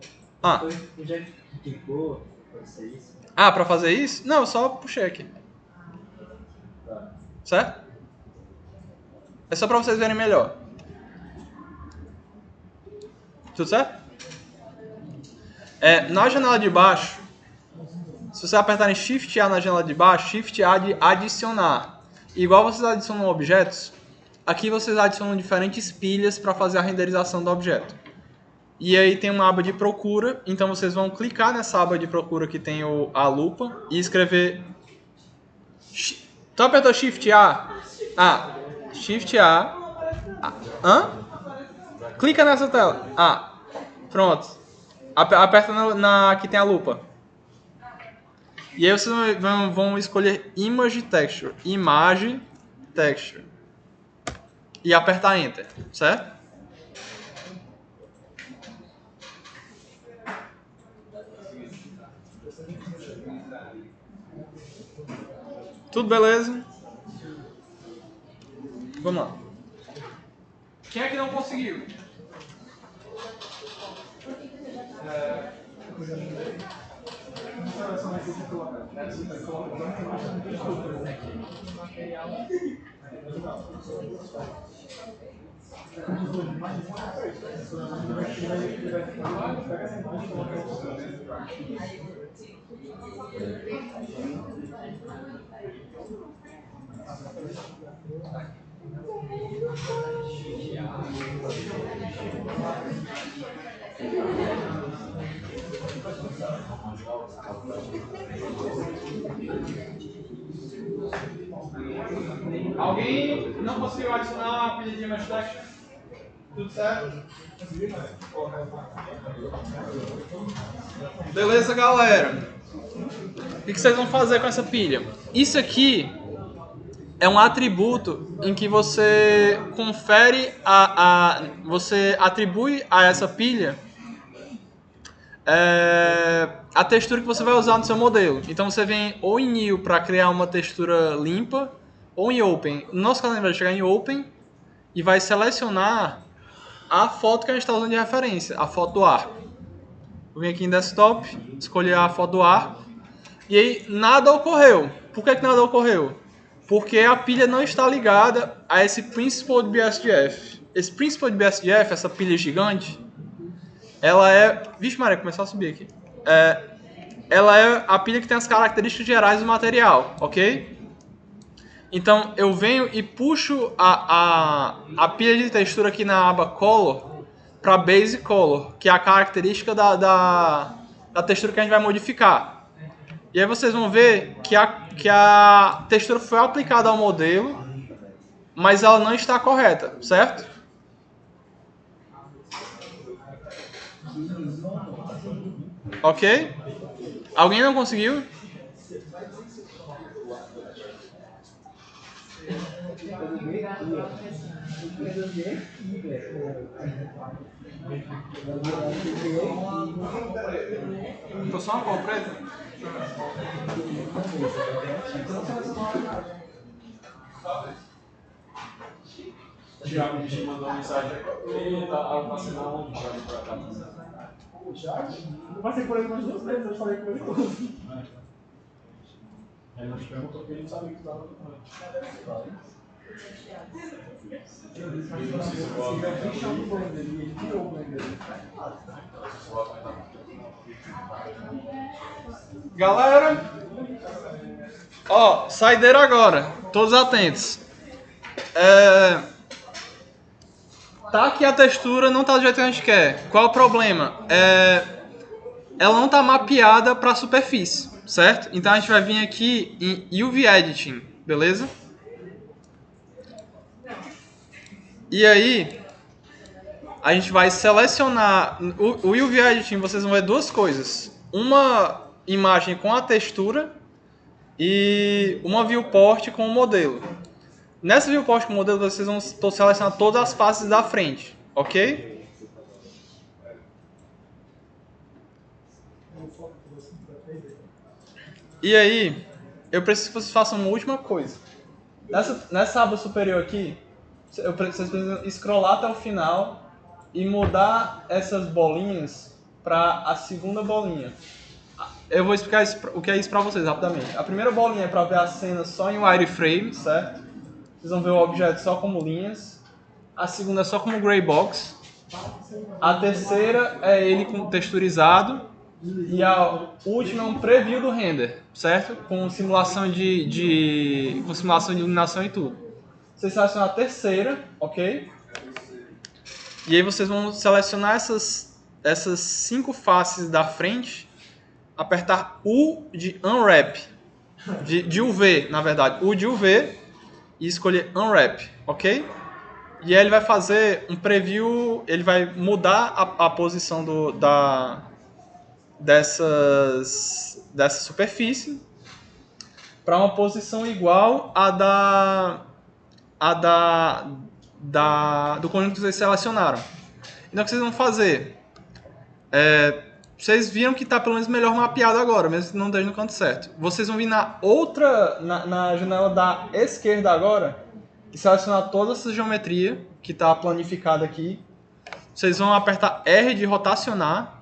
Já clicou pra fazer isso? Pra fazer isso? Não, eu só puxei aqui. Certo? É só pra vocês verem melhor. Tudo certo? Na janela de baixo, se vocês apertarem Shift A na janela de baixo, Shift A de adicionar. Igual vocês adicionam objetos, aqui vocês adicionam diferentes pilhas para fazer a renderização do objeto. E aí tem uma aba de procura, então vocês vão clicar nessa aba de procura que tem a lupa e escrever... Então apertou Shift A. Shift A. Clica nessa tela. Pronto. Aperta que tem a lupa. E aí vocês vão escolher Image Texture. Image Texture. E apertar Enter, certo? Tudo beleza? Vamos lá. Quem é que não conseguiu? Alguém não conseguiu adicionar a pilha de Image Texture? Tudo certo? Beleza, galera? O que vocês vão fazer com essa pilha? Isso aqui é um atributo em que você confere você atribui a essa pilha a textura que você vai usar no seu modelo. Então você vem ou em New para criar uma textura limpa, ou em Open. No nosso caso, a gente vai chegar em Open e vai selecionar a foto que a gente está usando de referência, a foto do arco. Vou vir aqui em Desktop, escolher a foto do arco, e aí nada ocorreu. Por que nada ocorreu? Porque a pilha não está ligada a esse Principal de BSDF. Esse Principal de BSDF, essa pilha gigante, ela é... Vixe Maria, começou a subir aqui. Ela é a pilha que tem as características gerais do material, ok? Então eu venho e puxo a pilha de textura aqui na aba Color para Base Color, que é a característica da textura que a gente vai modificar. E aí vocês vão ver que a textura foi aplicada ao modelo, mas ela não está correta, certo? Ok? Alguém não conseguiu? Tô só uma cor preta? O Thiago me mandou uma mensagem. Ele tá vacinando onde? Pra cá. O Thiago? Eu passei por ele umas 2 vezes, eu falei com ele todo. Ele não te perguntou porque ele não sabia que tu tava. Galera, ó, saideira agora, todos atentos. Tá aqui a textura, não tá do jeito que a gente quer. Qual é o problema? Ela não tá mapeada para a superfície, certo? Então a gente vai vir aqui em UV Editing, beleza? E aí, a gente vai selecionar... O UV Editing, vocês vão ver duas coisas. Uma imagem com a textura e uma viewport com o modelo. Nessa viewport com o modelo, vocês vão selecionar todas as faces da frente, ok? E aí, eu preciso que vocês façam uma última coisa. Nessa aba superior aqui, vocês precisam scrollar até o final e mudar essas bolinhas para a segunda bolinha. Eu vou explicar o que é isso para vocês rapidamente. A primeira bolinha é para ver a cena só em wireframe, certo? Vocês vão ver o objeto só como linhas. A segunda é só como gray box. A terceira é ele com texturizado. E a última é um preview do render, certo? Com simulação com simulação de iluminação e tudo. Vocês selecionam a terceira, ok? E aí vocês vão selecionar essas 5 faces da frente, apertar U de Unwrap, de UV, na verdade, U de UV, e escolher Unwrap, ok? E aí ele vai fazer um preview, ele vai mudar a posição dessa superfície para uma posição igual do conjunto que vocês selecionaram. Então o que vocês vão fazer? Vocês viram que tá pelo menos melhor mapeado agora, mesmo que não esteja no canto certo. Vocês vão vir na outra, na janela da esquerda agora, e selecionar toda essa geometria que está planificada aqui. Vocês vão apertar R de rotacionar.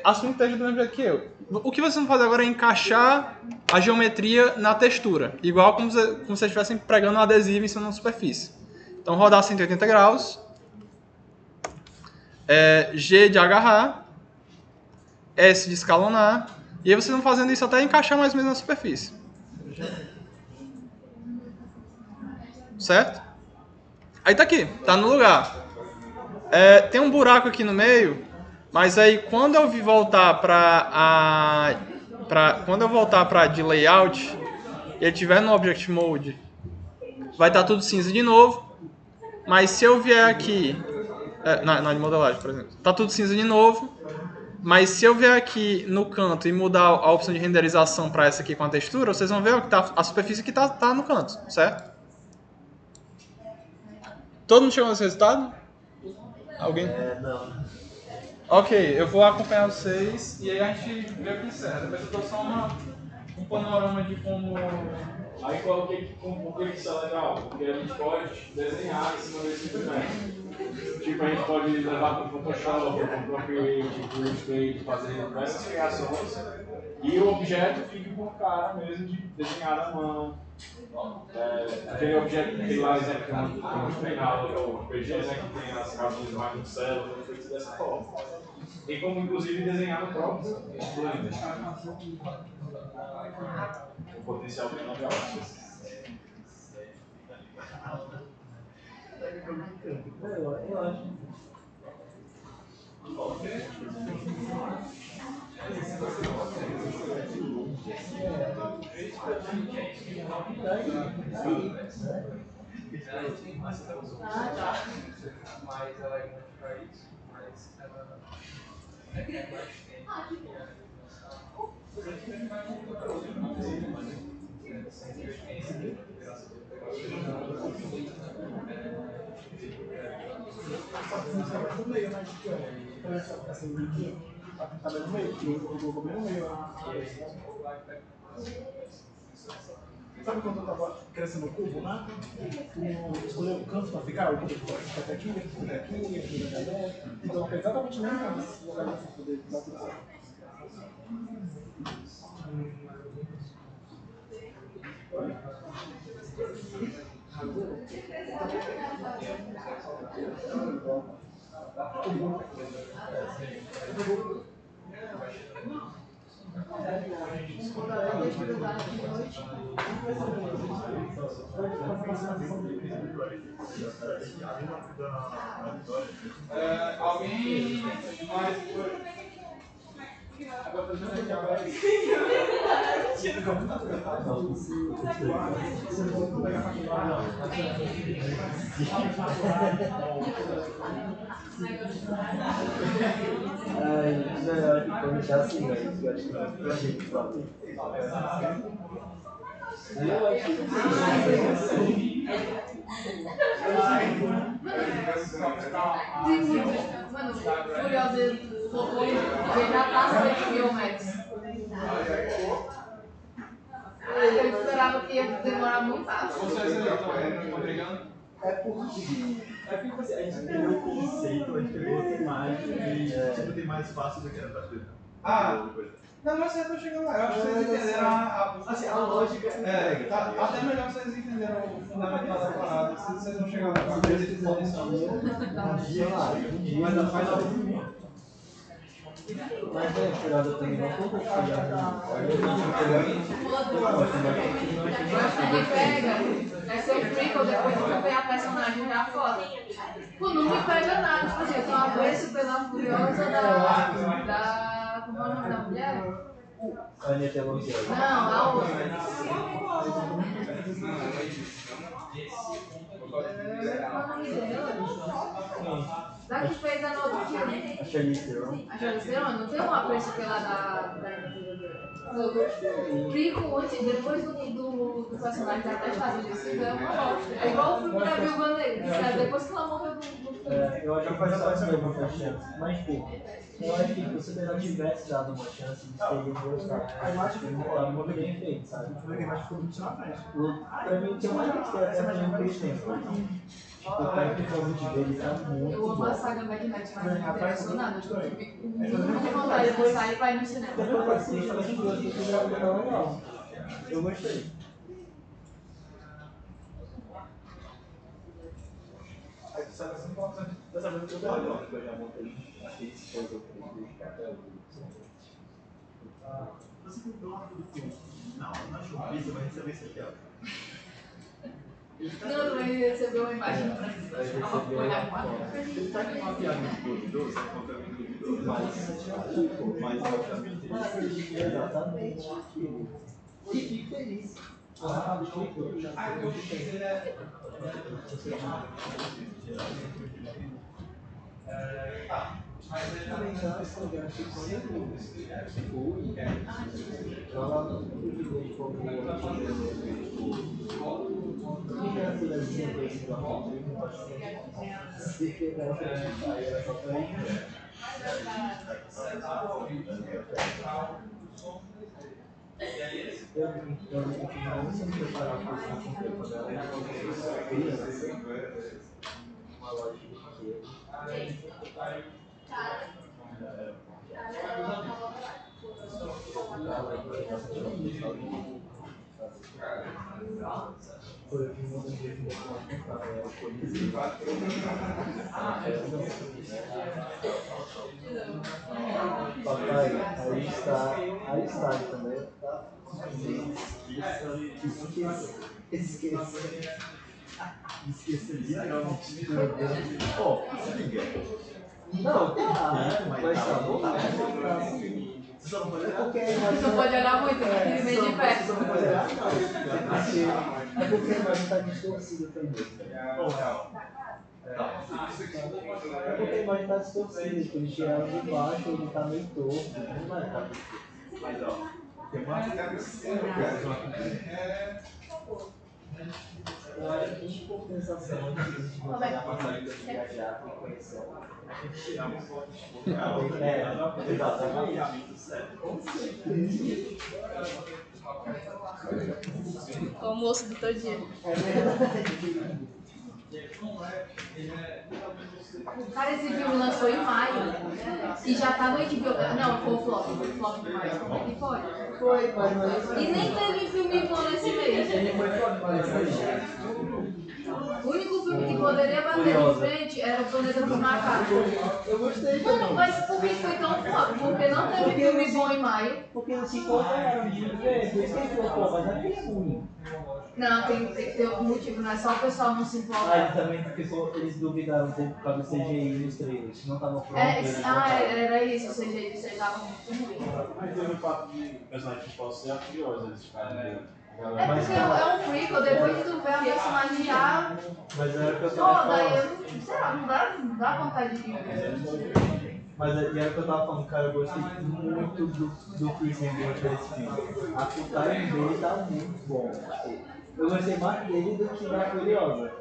Assume que esteja do mesmo jeito que eu. O que vocês vão fazer agora é encaixar a geometria na textura, igual como se vocês estivessem pregando um adesivo em cima de uma superfície. Então, rodar 180 graus. G de agarrar. S de escalonar. E aí vocês vão fazendo isso até encaixar mais ou menos na superfície. Certo? Aí tá aqui, tá no lugar. Tem um buraco aqui no meio, mas aí quando eu voltar para de layout e ele estiver no Object Mode, vai estar tudo cinza de novo. Mas se eu vier aqui, na de modelagem, por exemplo, tá tudo cinza de novo. Mas se eu vier aqui no canto e mudar a opção de renderização para essa aqui com a textura, vocês vão ver que a superfície que tá no canto, certo? Todo mundo chegou nesse resultado? Alguém? Não. Ok, eu vou acompanhar vocês e aí a gente vê o que encerra. Depois eu dou só um panorama de como... Aí por que isso é legal? Porque a gente pode desenhar em cima desse instrumento. Tipo, a gente pode levar para o Photoshop, para o Procreate, para o Illustrator, fazer diversas criações e o objeto fica com cara mesmo de desenhar à mão. Aquele objeto, aquele lá, exemplo que eu mostrei na aula do PGs, que tem as casinhas mais no céu, foi feito dessa forma. Tem como, inclusive, desenhar no próprio Blender. Um potencial bem legal. Eu acho. Mas ela é grande para isso, mas ela é mais tempo. No meio, né? Essa aqui, tá no meio, eu colocou bem no meio. Sabe quando eu tava crescendo o cubo, né? Tu escolheu o canto pra ficar, o cubo fica até aqui, fica aqui na galera. Então fica exatamente no mesmo lugar pra poder dar tudo certo. Alguém mais? Melhor que comentar assim, mas eu acho que pra gente próprio. Mano, Furiosa colocou e já tá no HBO Max. Eu esperava que ia demorar muito fácil. Vocês estão brigando? É porque assim, a gente pegou o conceito, a gente pegou outra imagem e tipo, tem mais fácil do que a partida. Não, mas vocês estão chegando lá. Eu acho que vocês entenderam a lógica. Até melhor vocês entenderam o fundamental da parada. Vocês vão chegar lá com a coisa de posição. Mas é, furada também não foi Eu acho que ele pega, é seu freakle depois de acompanhar a personagem já fora. Pô, não me pega nada, tipo assim, eu tenho um apreço pela Furiosa da... Como é o nome da mulher? Anitta Loncel. Não, a outra. Qual é o nome dela? Da que fez a nova filme. A Charlize Theron. A Charlize Theron não tem um apreço pela do Rico antes, depois do personagem da Testa, isso é uma bosta. É igual o filme da Viúva Negra, depois que ela morreu do Eu acho que faz muita chance, mas pouco. Eu acho que se você não tivesse dado uma chance, eles teriam gostado. Eu acho que não estava muito bem feito, sabe? Mas ficou muito na frente. Pra mim, o que eu mais gostei é o que eles têm. Tipo, o cara que realmente dele tá muito Eu amo bom. a saga Mad Max, mas não me interessou nada. Tipo, eu fico com muita vontade de sair pra ir no cinema. Depois eu assisti, eu acho que o jogo tá legal. Eu gostei. Aí tu sabe assim, dessa vez eu tô legal. Eu já montei aqueles 2 ou 3 vídeos pra até o Você comprou uma do filme? Não, na Shopee você vai receber isso aqui, ó. Não, vai receber uma imagem pra você. Uma folha arrumada. Ele tá com uma piada duvidoso, é um caminho duvidoso, mas obviamente Exatamente. E fico feliz. Eu não sei preparar para uma loja de foi o que eu papai, aí está também. Esqueci literalmente. Ó, se liga. Não, mas tá bom. você só não pode Você não pode olhar muito, porque ele vem de perto. Você não pode olhar, É porque a imagem está distorcida também. É porque a imagem está distorcida, tipo, eles tiraram de baixo, ele está meio torto, não vai estar. Mas ó, tem uma Eu acho que em compensação, a gente não vai passar de viajar e conhecer. a gente tirar uma foto de exatamente. Com certeza. O almoço do teu dia. É verdade. Cara, esse filme lançou em maio e já tá no HBO. Não, foi o flop de maio. Como é que foi? Foi, mas não é. E nem teve filme bom nesse mês. Ele foi foda, O único filme que poderia bater de frente era o Planeta dos Macacos. eu gostei Mano, também. mas por que foi tão flop? Porque não teve filme bom em maio. Porque eles se empolgaram de ver, por isso que ele falou, pô, mas aqui é ruim. Não, tem que ter algum motivo, não é só o pessoal não se Ah, empolgar. e também porque eles duvidaram por causa do CGI nos trailers, não tava pronto. Era isso, o CGI vocês estavam muito ruim. Mas teve o fato de personagem principal ser a curiosa, eles ficaram meio. É porque é um prequel, depois de tu ver a personagem já. Mas era o que eu Pô, tava daí falando. eu não sei lá, não dá vontade de ver. Mas era o que eu tava falando, cara, eu gostei muito do Chris Hemsworth desse filme. A footage dele tá muito bom. Eu gostei mais dele do que da Curiosa.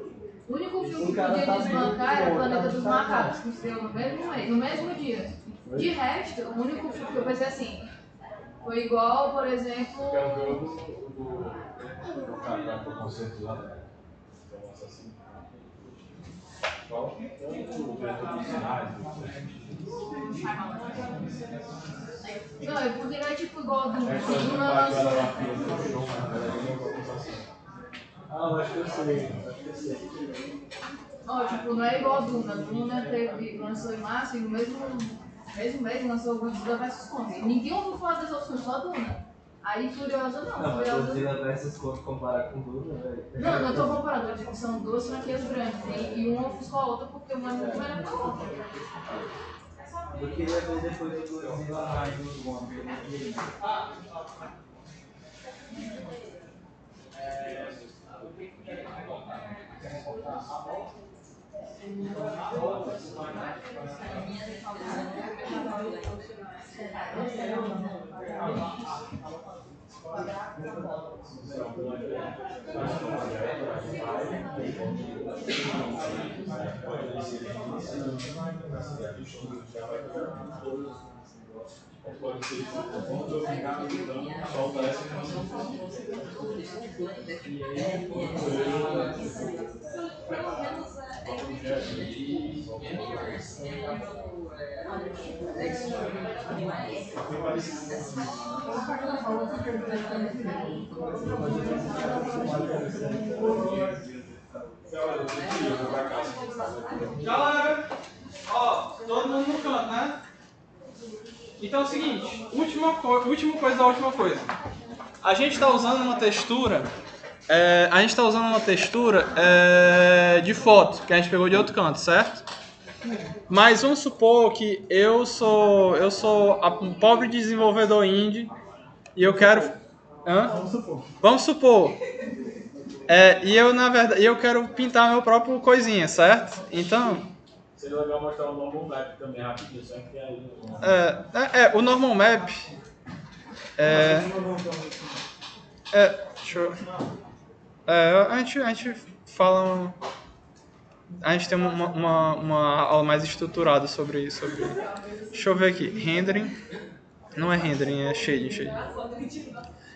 O único filme que O cara podia tá desbancar era o muito Planeta bom, dos tá Macacos, que estreou no mesmo mês, no mesmo dia. De resto, o único filme que eu pensei assim, foi igual, por exemplo. Quero ver o cara pro concerto lá, né? Então, assassino. Qual? O diretor dos sinais. Não, é porque não é tipo igual do É que Duna ela lançou. vai lá no show, né? Ela é uma assassino. Ah, eu acho que eu sei. Ó, tipo, não é igual a Duna. Duna lançou em março e no mesmo mês lançou o Godzilla vs Kong. E ninguém ouviu falar das outras, só Duna. Aí Furiosa não. Não, mas Furiosa... Godzilla vs Kong comparar com Duna, velho. Não, não tô comparando, eu digo que são duas franquias grandes e uma ofuscou a outra porque uma é muito melhor que a outra. Eu queria ver depois do Godzilla mais do One. Pode ser quando eu ficar então, solta essa informação. E aí, Galera, ó, todo mundo no canto, né? Então é o seguinte, última coisa da última coisa. A gente está usando uma textura, de foto, que a gente pegou de outro canto, certo? Mas vamos supor que eu sou um pobre desenvolvedor indie e eu quero... Hã? Vamos supor. E eu, na verdade, eu quero pintar meu próprio coisinha, certo? Então... Seria legal mostrar o normal map também rapidinho, só que aí... o normal map... deixa eu... a gente fala... A gente tem uma aula mais estruturada sobre isso. Deixa eu ver aqui. Rendering... Não é rendering, é shading.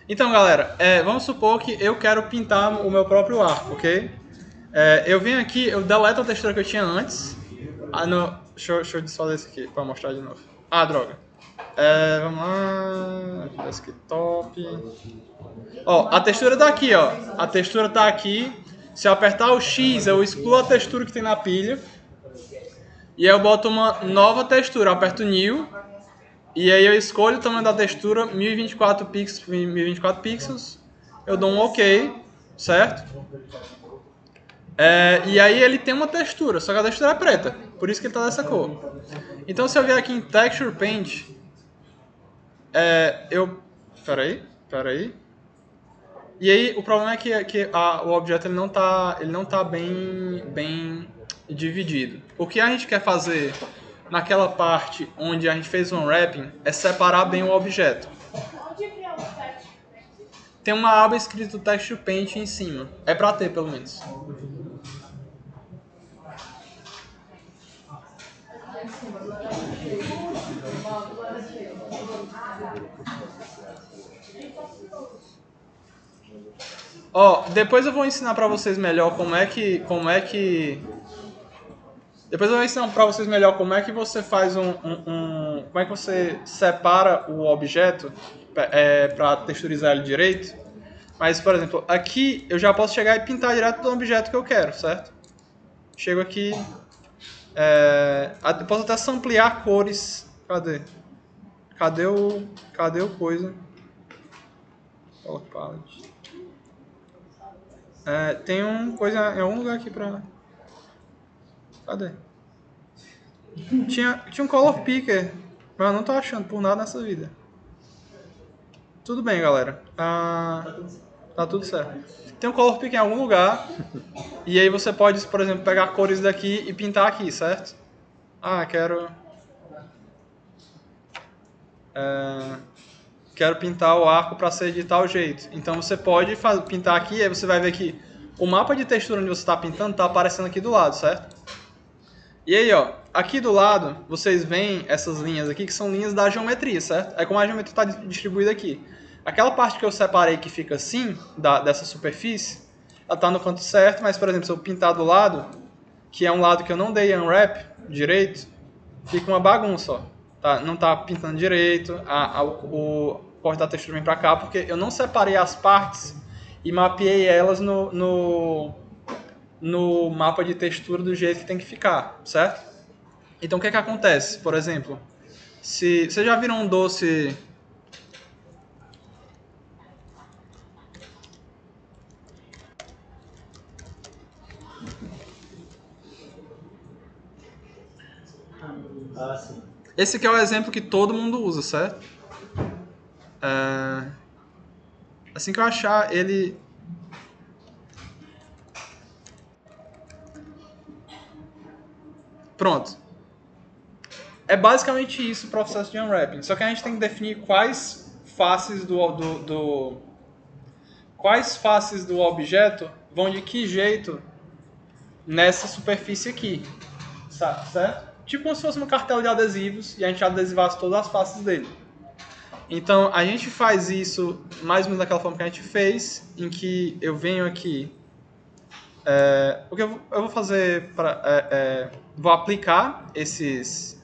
Então, galera, vamos supor que eu quero pintar o meu próprio arco, ok? Eu venho aqui, eu deleto a textura que eu tinha antes. Deixa eu desfazer isso aqui pra mostrar de novo. Droga. Vamos lá. Desktop. Ó, a textura tá aqui, ó. A textura tá aqui. Se eu apertar o X, eu excluo a textura que tem na pilha. E aí eu boto uma nova textura. Eu aperto New. E aí eu escolho o tamanho da textura, 1024 pixels. Eu dou um OK, certo? E aí ele tem uma textura, só que a textura é preta. Por isso que ele tá dessa cor. Então se eu vier aqui em Texture Paint, Peraí. E aí o problema é que o objeto ele não tá bem dividido. O que a gente quer fazer naquela parte onde a gente fez o unwrapping é separar bem o objeto. Tem uma aba escrito Texture Paint em cima. É pra ter, pelo menos. Depois eu vou ensinar pra vocês melhor como é que Depois eu vou ensinar pra vocês melhor como é que você faz como é que você separa o objeto pra texturizar ele direito. Mas, por exemplo, aqui eu já posso chegar e pintar direto do objeto que eu quero, certo? Chego aqui... eu posso até samplear cores. Cadê o coisa? Color palette. Tem uma coisa em algum lugar aqui pra... Cadê? Tinha um color picker, mas eu não tô achando por nada nessa vida. Tudo bem, galera. Tá tudo certo. Tem um color picker em algum lugar. E aí você pode, por exemplo, pegar cores daqui e pintar aqui, certo? Quero pintar o arco para ser de tal jeito. Então você pode pintar aqui, aí você vai ver que o mapa de textura onde você está pintando está aparecendo aqui do lado, certo? E aí, ó, aqui do lado, vocês veem essas linhas aqui, que são linhas da geometria, certo? É como a geometria está distribuída aqui. Aquela parte que eu separei que fica assim, dessa superfície, ela está no canto certo, mas, por exemplo, se eu pintar do lado, que é um lado que eu não dei unwrap direito, fica uma bagunça, ó. Tá? Não está pintando direito, o corte da textura vem para cá, porque eu não separei as partes e mapeei elas no mapa de textura do jeito que tem que ficar, certo? Então o que acontece? Por exemplo, se vocês já viram um doce... Sim. Esse aqui é o exemplo que todo mundo usa, certo? Assim que eu achar ele... Pronto. É basicamente isso o processo de unwrapping. Só que a gente tem que definir quais faces quais faces do objeto vão de que jeito nessa superfície aqui, certo? Tipo como se fosse um cartela de adesivos e a gente adesivasse todas as faces dele. Então a gente faz isso mais ou menos daquela forma que a gente fez, em que eu venho aqui, o que eu vou fazer vou aplicar esses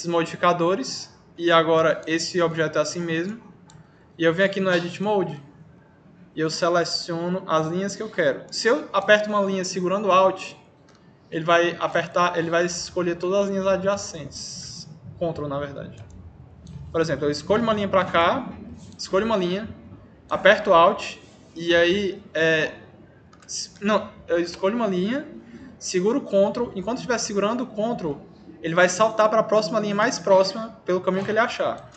modificadores, e agora esse objeto é assim mesmo, e eu venho aqui no Edit Mode e eu seleciono as linhas que eu quero. Se eu aperto uma linha segurando Alt, ele vai escolher todas as linhas adjacentes. Ctrl, na verdade. Por exemplo, eu escolho uma linha para cá, escolho uma linha, aperto Alt, e aí eu escolho uma linha, seguro Ctrl, enquanto estiver segurando o Ctrl, ele vai saltar para a próxima linha mais próxima pelo caminho que ele achar.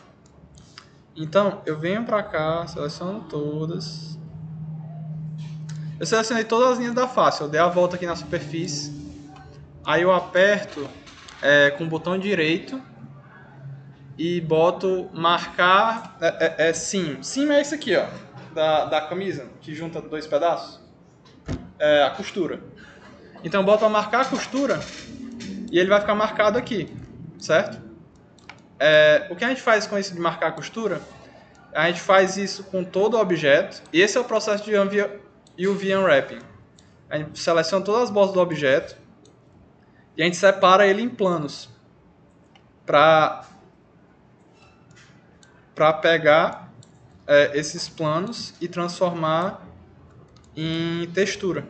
Então, eu venho para cá, seleciono todas. Eu selecionei todas as linhas da face, eu dei a volta aqui na superfície. Aí eu aperto com o botão direito e boto marcar sim. Sim é esse aqui, ó, da camisa, que junta dois pedaços. A costura. Então eu boto a marcar a costura e ele vai ficar marcado aqui, certo? O que a gente faz com esse de marcar a costura? A gente faz isso com todo o objeto. Esse é o processo de UV Unwrapping. A gente seleciona todas as bordas do objeto e a gente separa ele em planos para pegar esses planos e transformar em textura.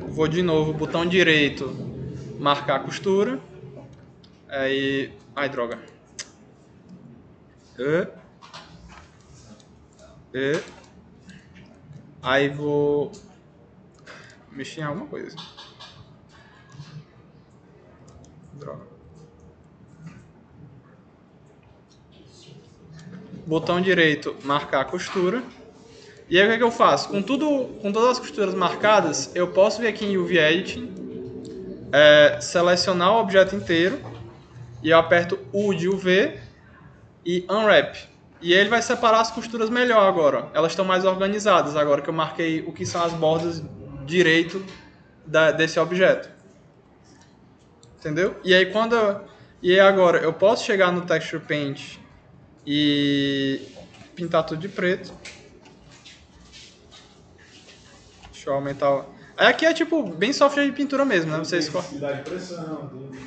Vou de novo, botão direito, marcar a costura. Aí, ai droga. Aí vou mexer em alguma coisa. Droga. Botão direito, marcar a costura. E aí o que eu faço? Com todas as costuras marcadas, eu posso vir aqui em UV Editing, selecionar o objeto inteiro, e eu aperto U de UV e Unwrap. E ele vai separar as costuras melhor agora. Elas estão mais organizadas agora que eu marquei o que são as bordas direito desse objeto. Entendeu? E aí agora eu posso chegar no Texture Paint e pintar tudo de preto. Deixa eu aumentar. Aqui é tipo bem software de pintura mesmo, né? Você escolhe. Intensidade de pressão, tudo.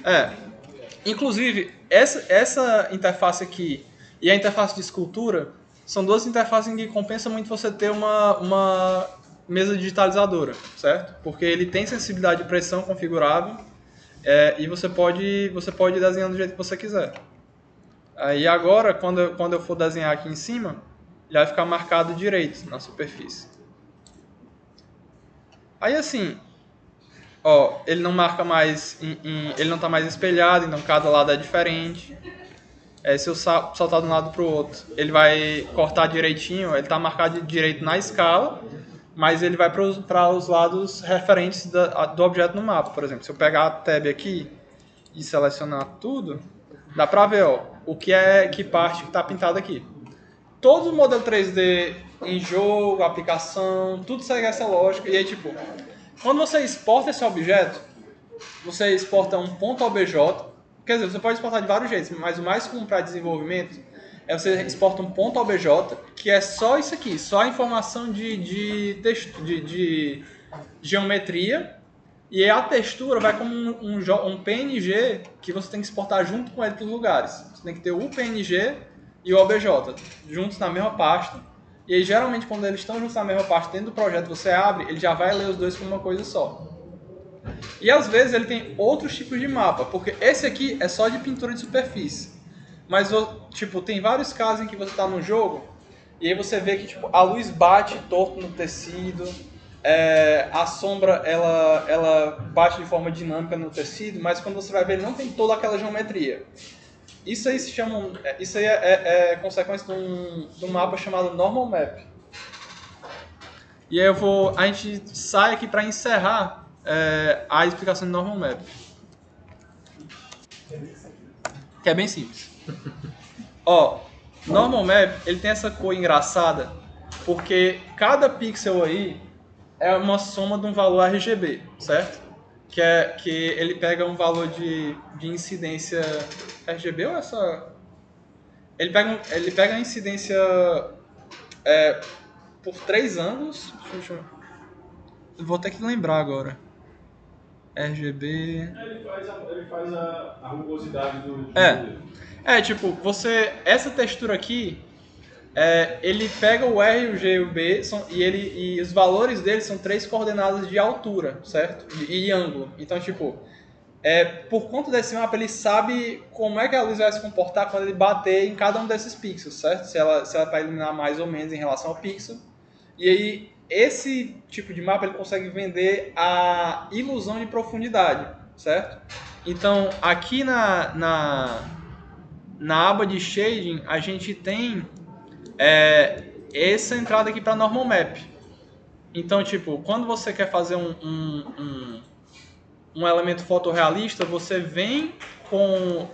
Inclusive, essa interface aqui e a interface de escultura são duas interfaces em que compensa muito você ter uma mesa digitalizadora, certo? Porque ele tem sensibilidade de pressão configurável e você pode desenhar do jeito que você quiser. E agora, quando eu for desenhar aqui em cima, ele vai ficar marcado direito na superfície. Aí assim, ele não marca mais, ele não está mais espelhado, então cada lado é diferente. Se eu saltar de um lado para o outro, ele vai cortar direitinho, ele está marcado direito na escala, mas ele vai para os lados referentes do objeto no mapa. Por exemplo, se eu pegar a tab aqui e selecionar tudo, dá para ver que parte que está pintada aqui. Todo o modelo 3D em jogo, aplicação, tudo segue essa lógica. E aí, tipo, quando você exporta esse objeto, você exporta um .obj. Quer dizer, você pode exportar de vários jeitos, mas o mais comum para desenvolvimento é você exporta um .obj, que é só isso aqui, só a informação de geometria, e a textura vai como um PNG que você tem que exportar junto com ele para os lugares. Você tem que ter o PNG e o OBJ juntos na mesma pasta, e aí geralmente quando eles estão juntos na mesma pasta dentro do projeto, você abre, ele já vai ler os dois como uma coisa só. E às vezes ele tem outros tipos de mapa, porque esse aqui é só de pintura de superfície. Mas tipo, tem vários casos em que você está no jogo e aí você vê que tipo, a luz bate torto no tecido, a sombra ela bate de forma dinâmica no tecido, mas quando você vai ver ele não tem toda aquela geometria. Isso aí é consequência de um mapa chamado Normal Map. E aí a gente sai aqui para encerrar a explicação de Normal Map. Que é bem simples. Ó, Normal Map, ele tem essa cor engraçada, porque cada pixel aí é uma soma de um valor RGB, certo? Que ele pega um valor de incidência RGB ou é só... Ele pega a incidência por 3 ângulos. Eu vou ter que lembrar agora. RGB... Ele faz a rugosidade do tipo, essa textura aqui, ele pega o R, o G e o B, e os valores deles são 3 coordenadas de altura, certo? E ângulo. Então, tipo, por conta desse mapa, ele sabe como é que a luz vai se comportar quando ele bater em cada um desses pixels, certo? Se ela vai iluminar mais ou menos em relação ao pixel. E aí, esse tipo de mapa, ele consegue vender a ilusão de profundidade, certo? Então, aqui na aba de shading, a gente tem essa entrada aqui para Normal Map. Então, tipo, quando você quer fazer um elemento fotorrealista, você vem com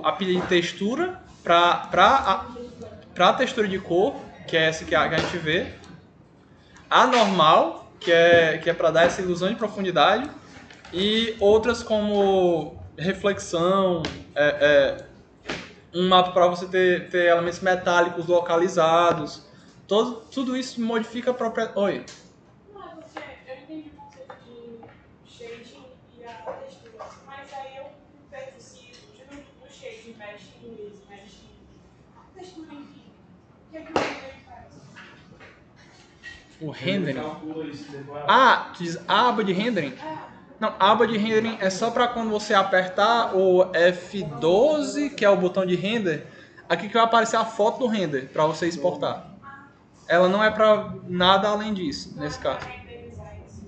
a pilha de textura para a textura de cor, que é essa que a gente vê. A normal, que é para dar essa ilusão de profundidade. E outras como reflexão, um mapa para você ter elementos metálicos localizados. Tudo isso modifica a própria... Oi. Eu entendi o conceito de shading e a textura, mas aí eu pergunto se o shading mexe em isso, mexe em textura, enfim. O que é que o render faz? O rendering? Tu diz a aba de rendering? Não, a aba de rendering é só para quando você apertar o F12, que é o botão de render, aqui que vai aparecer a foto do render para você exportar. Ela não é para nada além disso, nesse caso.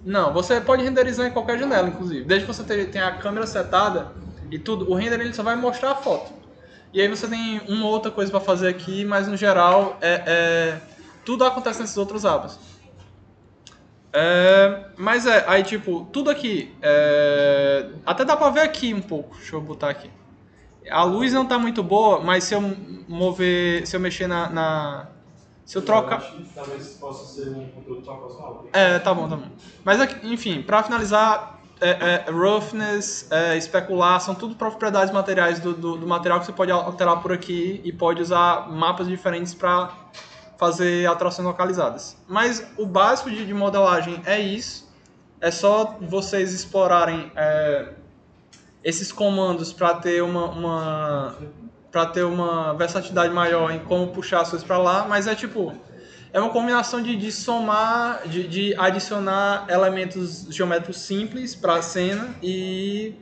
Não, você pode renderizar em qualquer janela, inclusive. Desde que você tenha a câmera setada e tudo, o render ele só vai mostrar a foto. E aí você tem uma outra coisa para fazer aqui, mas no geral tudo acontece nesses outros abas. Mas aí tipo, tudo aqui, até dá pra ver aqui um pouco, deixa eu botar aqui. A luz não tá muito boa, mas se eu mexer se eu trocar... Talvez possa ser um conteúdo só próximo. Tá bom. Mas aqui, enfim, pra finalizar, roughness, especular, são tudo propriedades materiais do material que você pode alterar por aqui e pode usar mapas diferentes pra fazer alterações localizadas. Mas o básico de modelagem é isso. É só vocês explorarem esses comandos para ter uma versatilidade maior em como puxar as coisas para lá. Mas é uma combinação de somar, de adicionar elementos geométricos simples para a cena e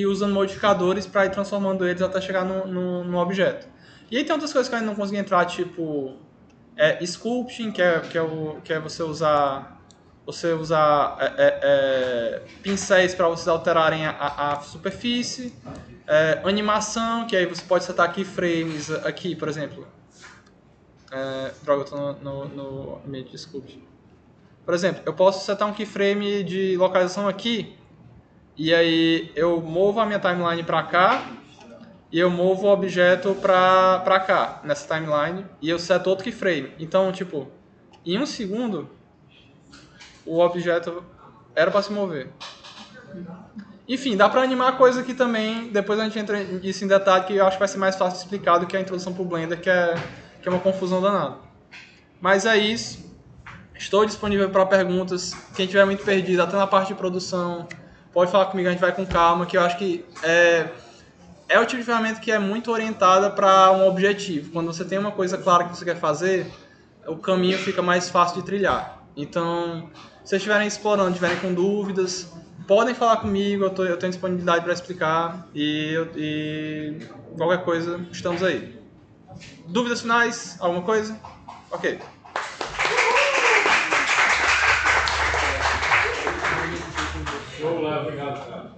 usando modificadores para ir transformando eles até chegar no objeto. E aí tem outras coisas que eu ainda não consegui entrar, tipo sculpting, que é você usar pincéis para vocês alterarem a superfície, animação, que aí você pode setar keyframes aqui, por exemplo. Droga, eu tô no ambiente de sculpting. Por exemplo, eu posso setar um keyframe de localização aqui, e aí eu movo a minha timeline para cá, e eu movo o objeto pra cá, nessa timeline, e eu seto outro keyframe. Então, em 1 segundo, o objeto era para se mover. Enfim, dá pra animar coisa aqui também, depois a gente entra nisso em detalhe, que eu acho que vai ser mais fácil de explicar do que a introdução pro Blender, que é uma confusão danada. Mas é isso. Estou disponível para perguntas. Quem tiver muito perdido, até na parte de produção, pode falar comigo, a gente vai com calma, que eu acho que é o tipo de ferramenta que é muito orientada para um objetivo. Quando você tem uma coisa clara que você quer fazer, o caminho fica mais fácil de trilhar. Então, se vocês estiverem explorando, estiverem com dúvidas, podem falar comigo, eu tenho disponibilidade para explicar e qualquer coisa, estamos aí. Dúvidas finais? Alguma coisa? Ok. Show, Léo, obrigado, cara.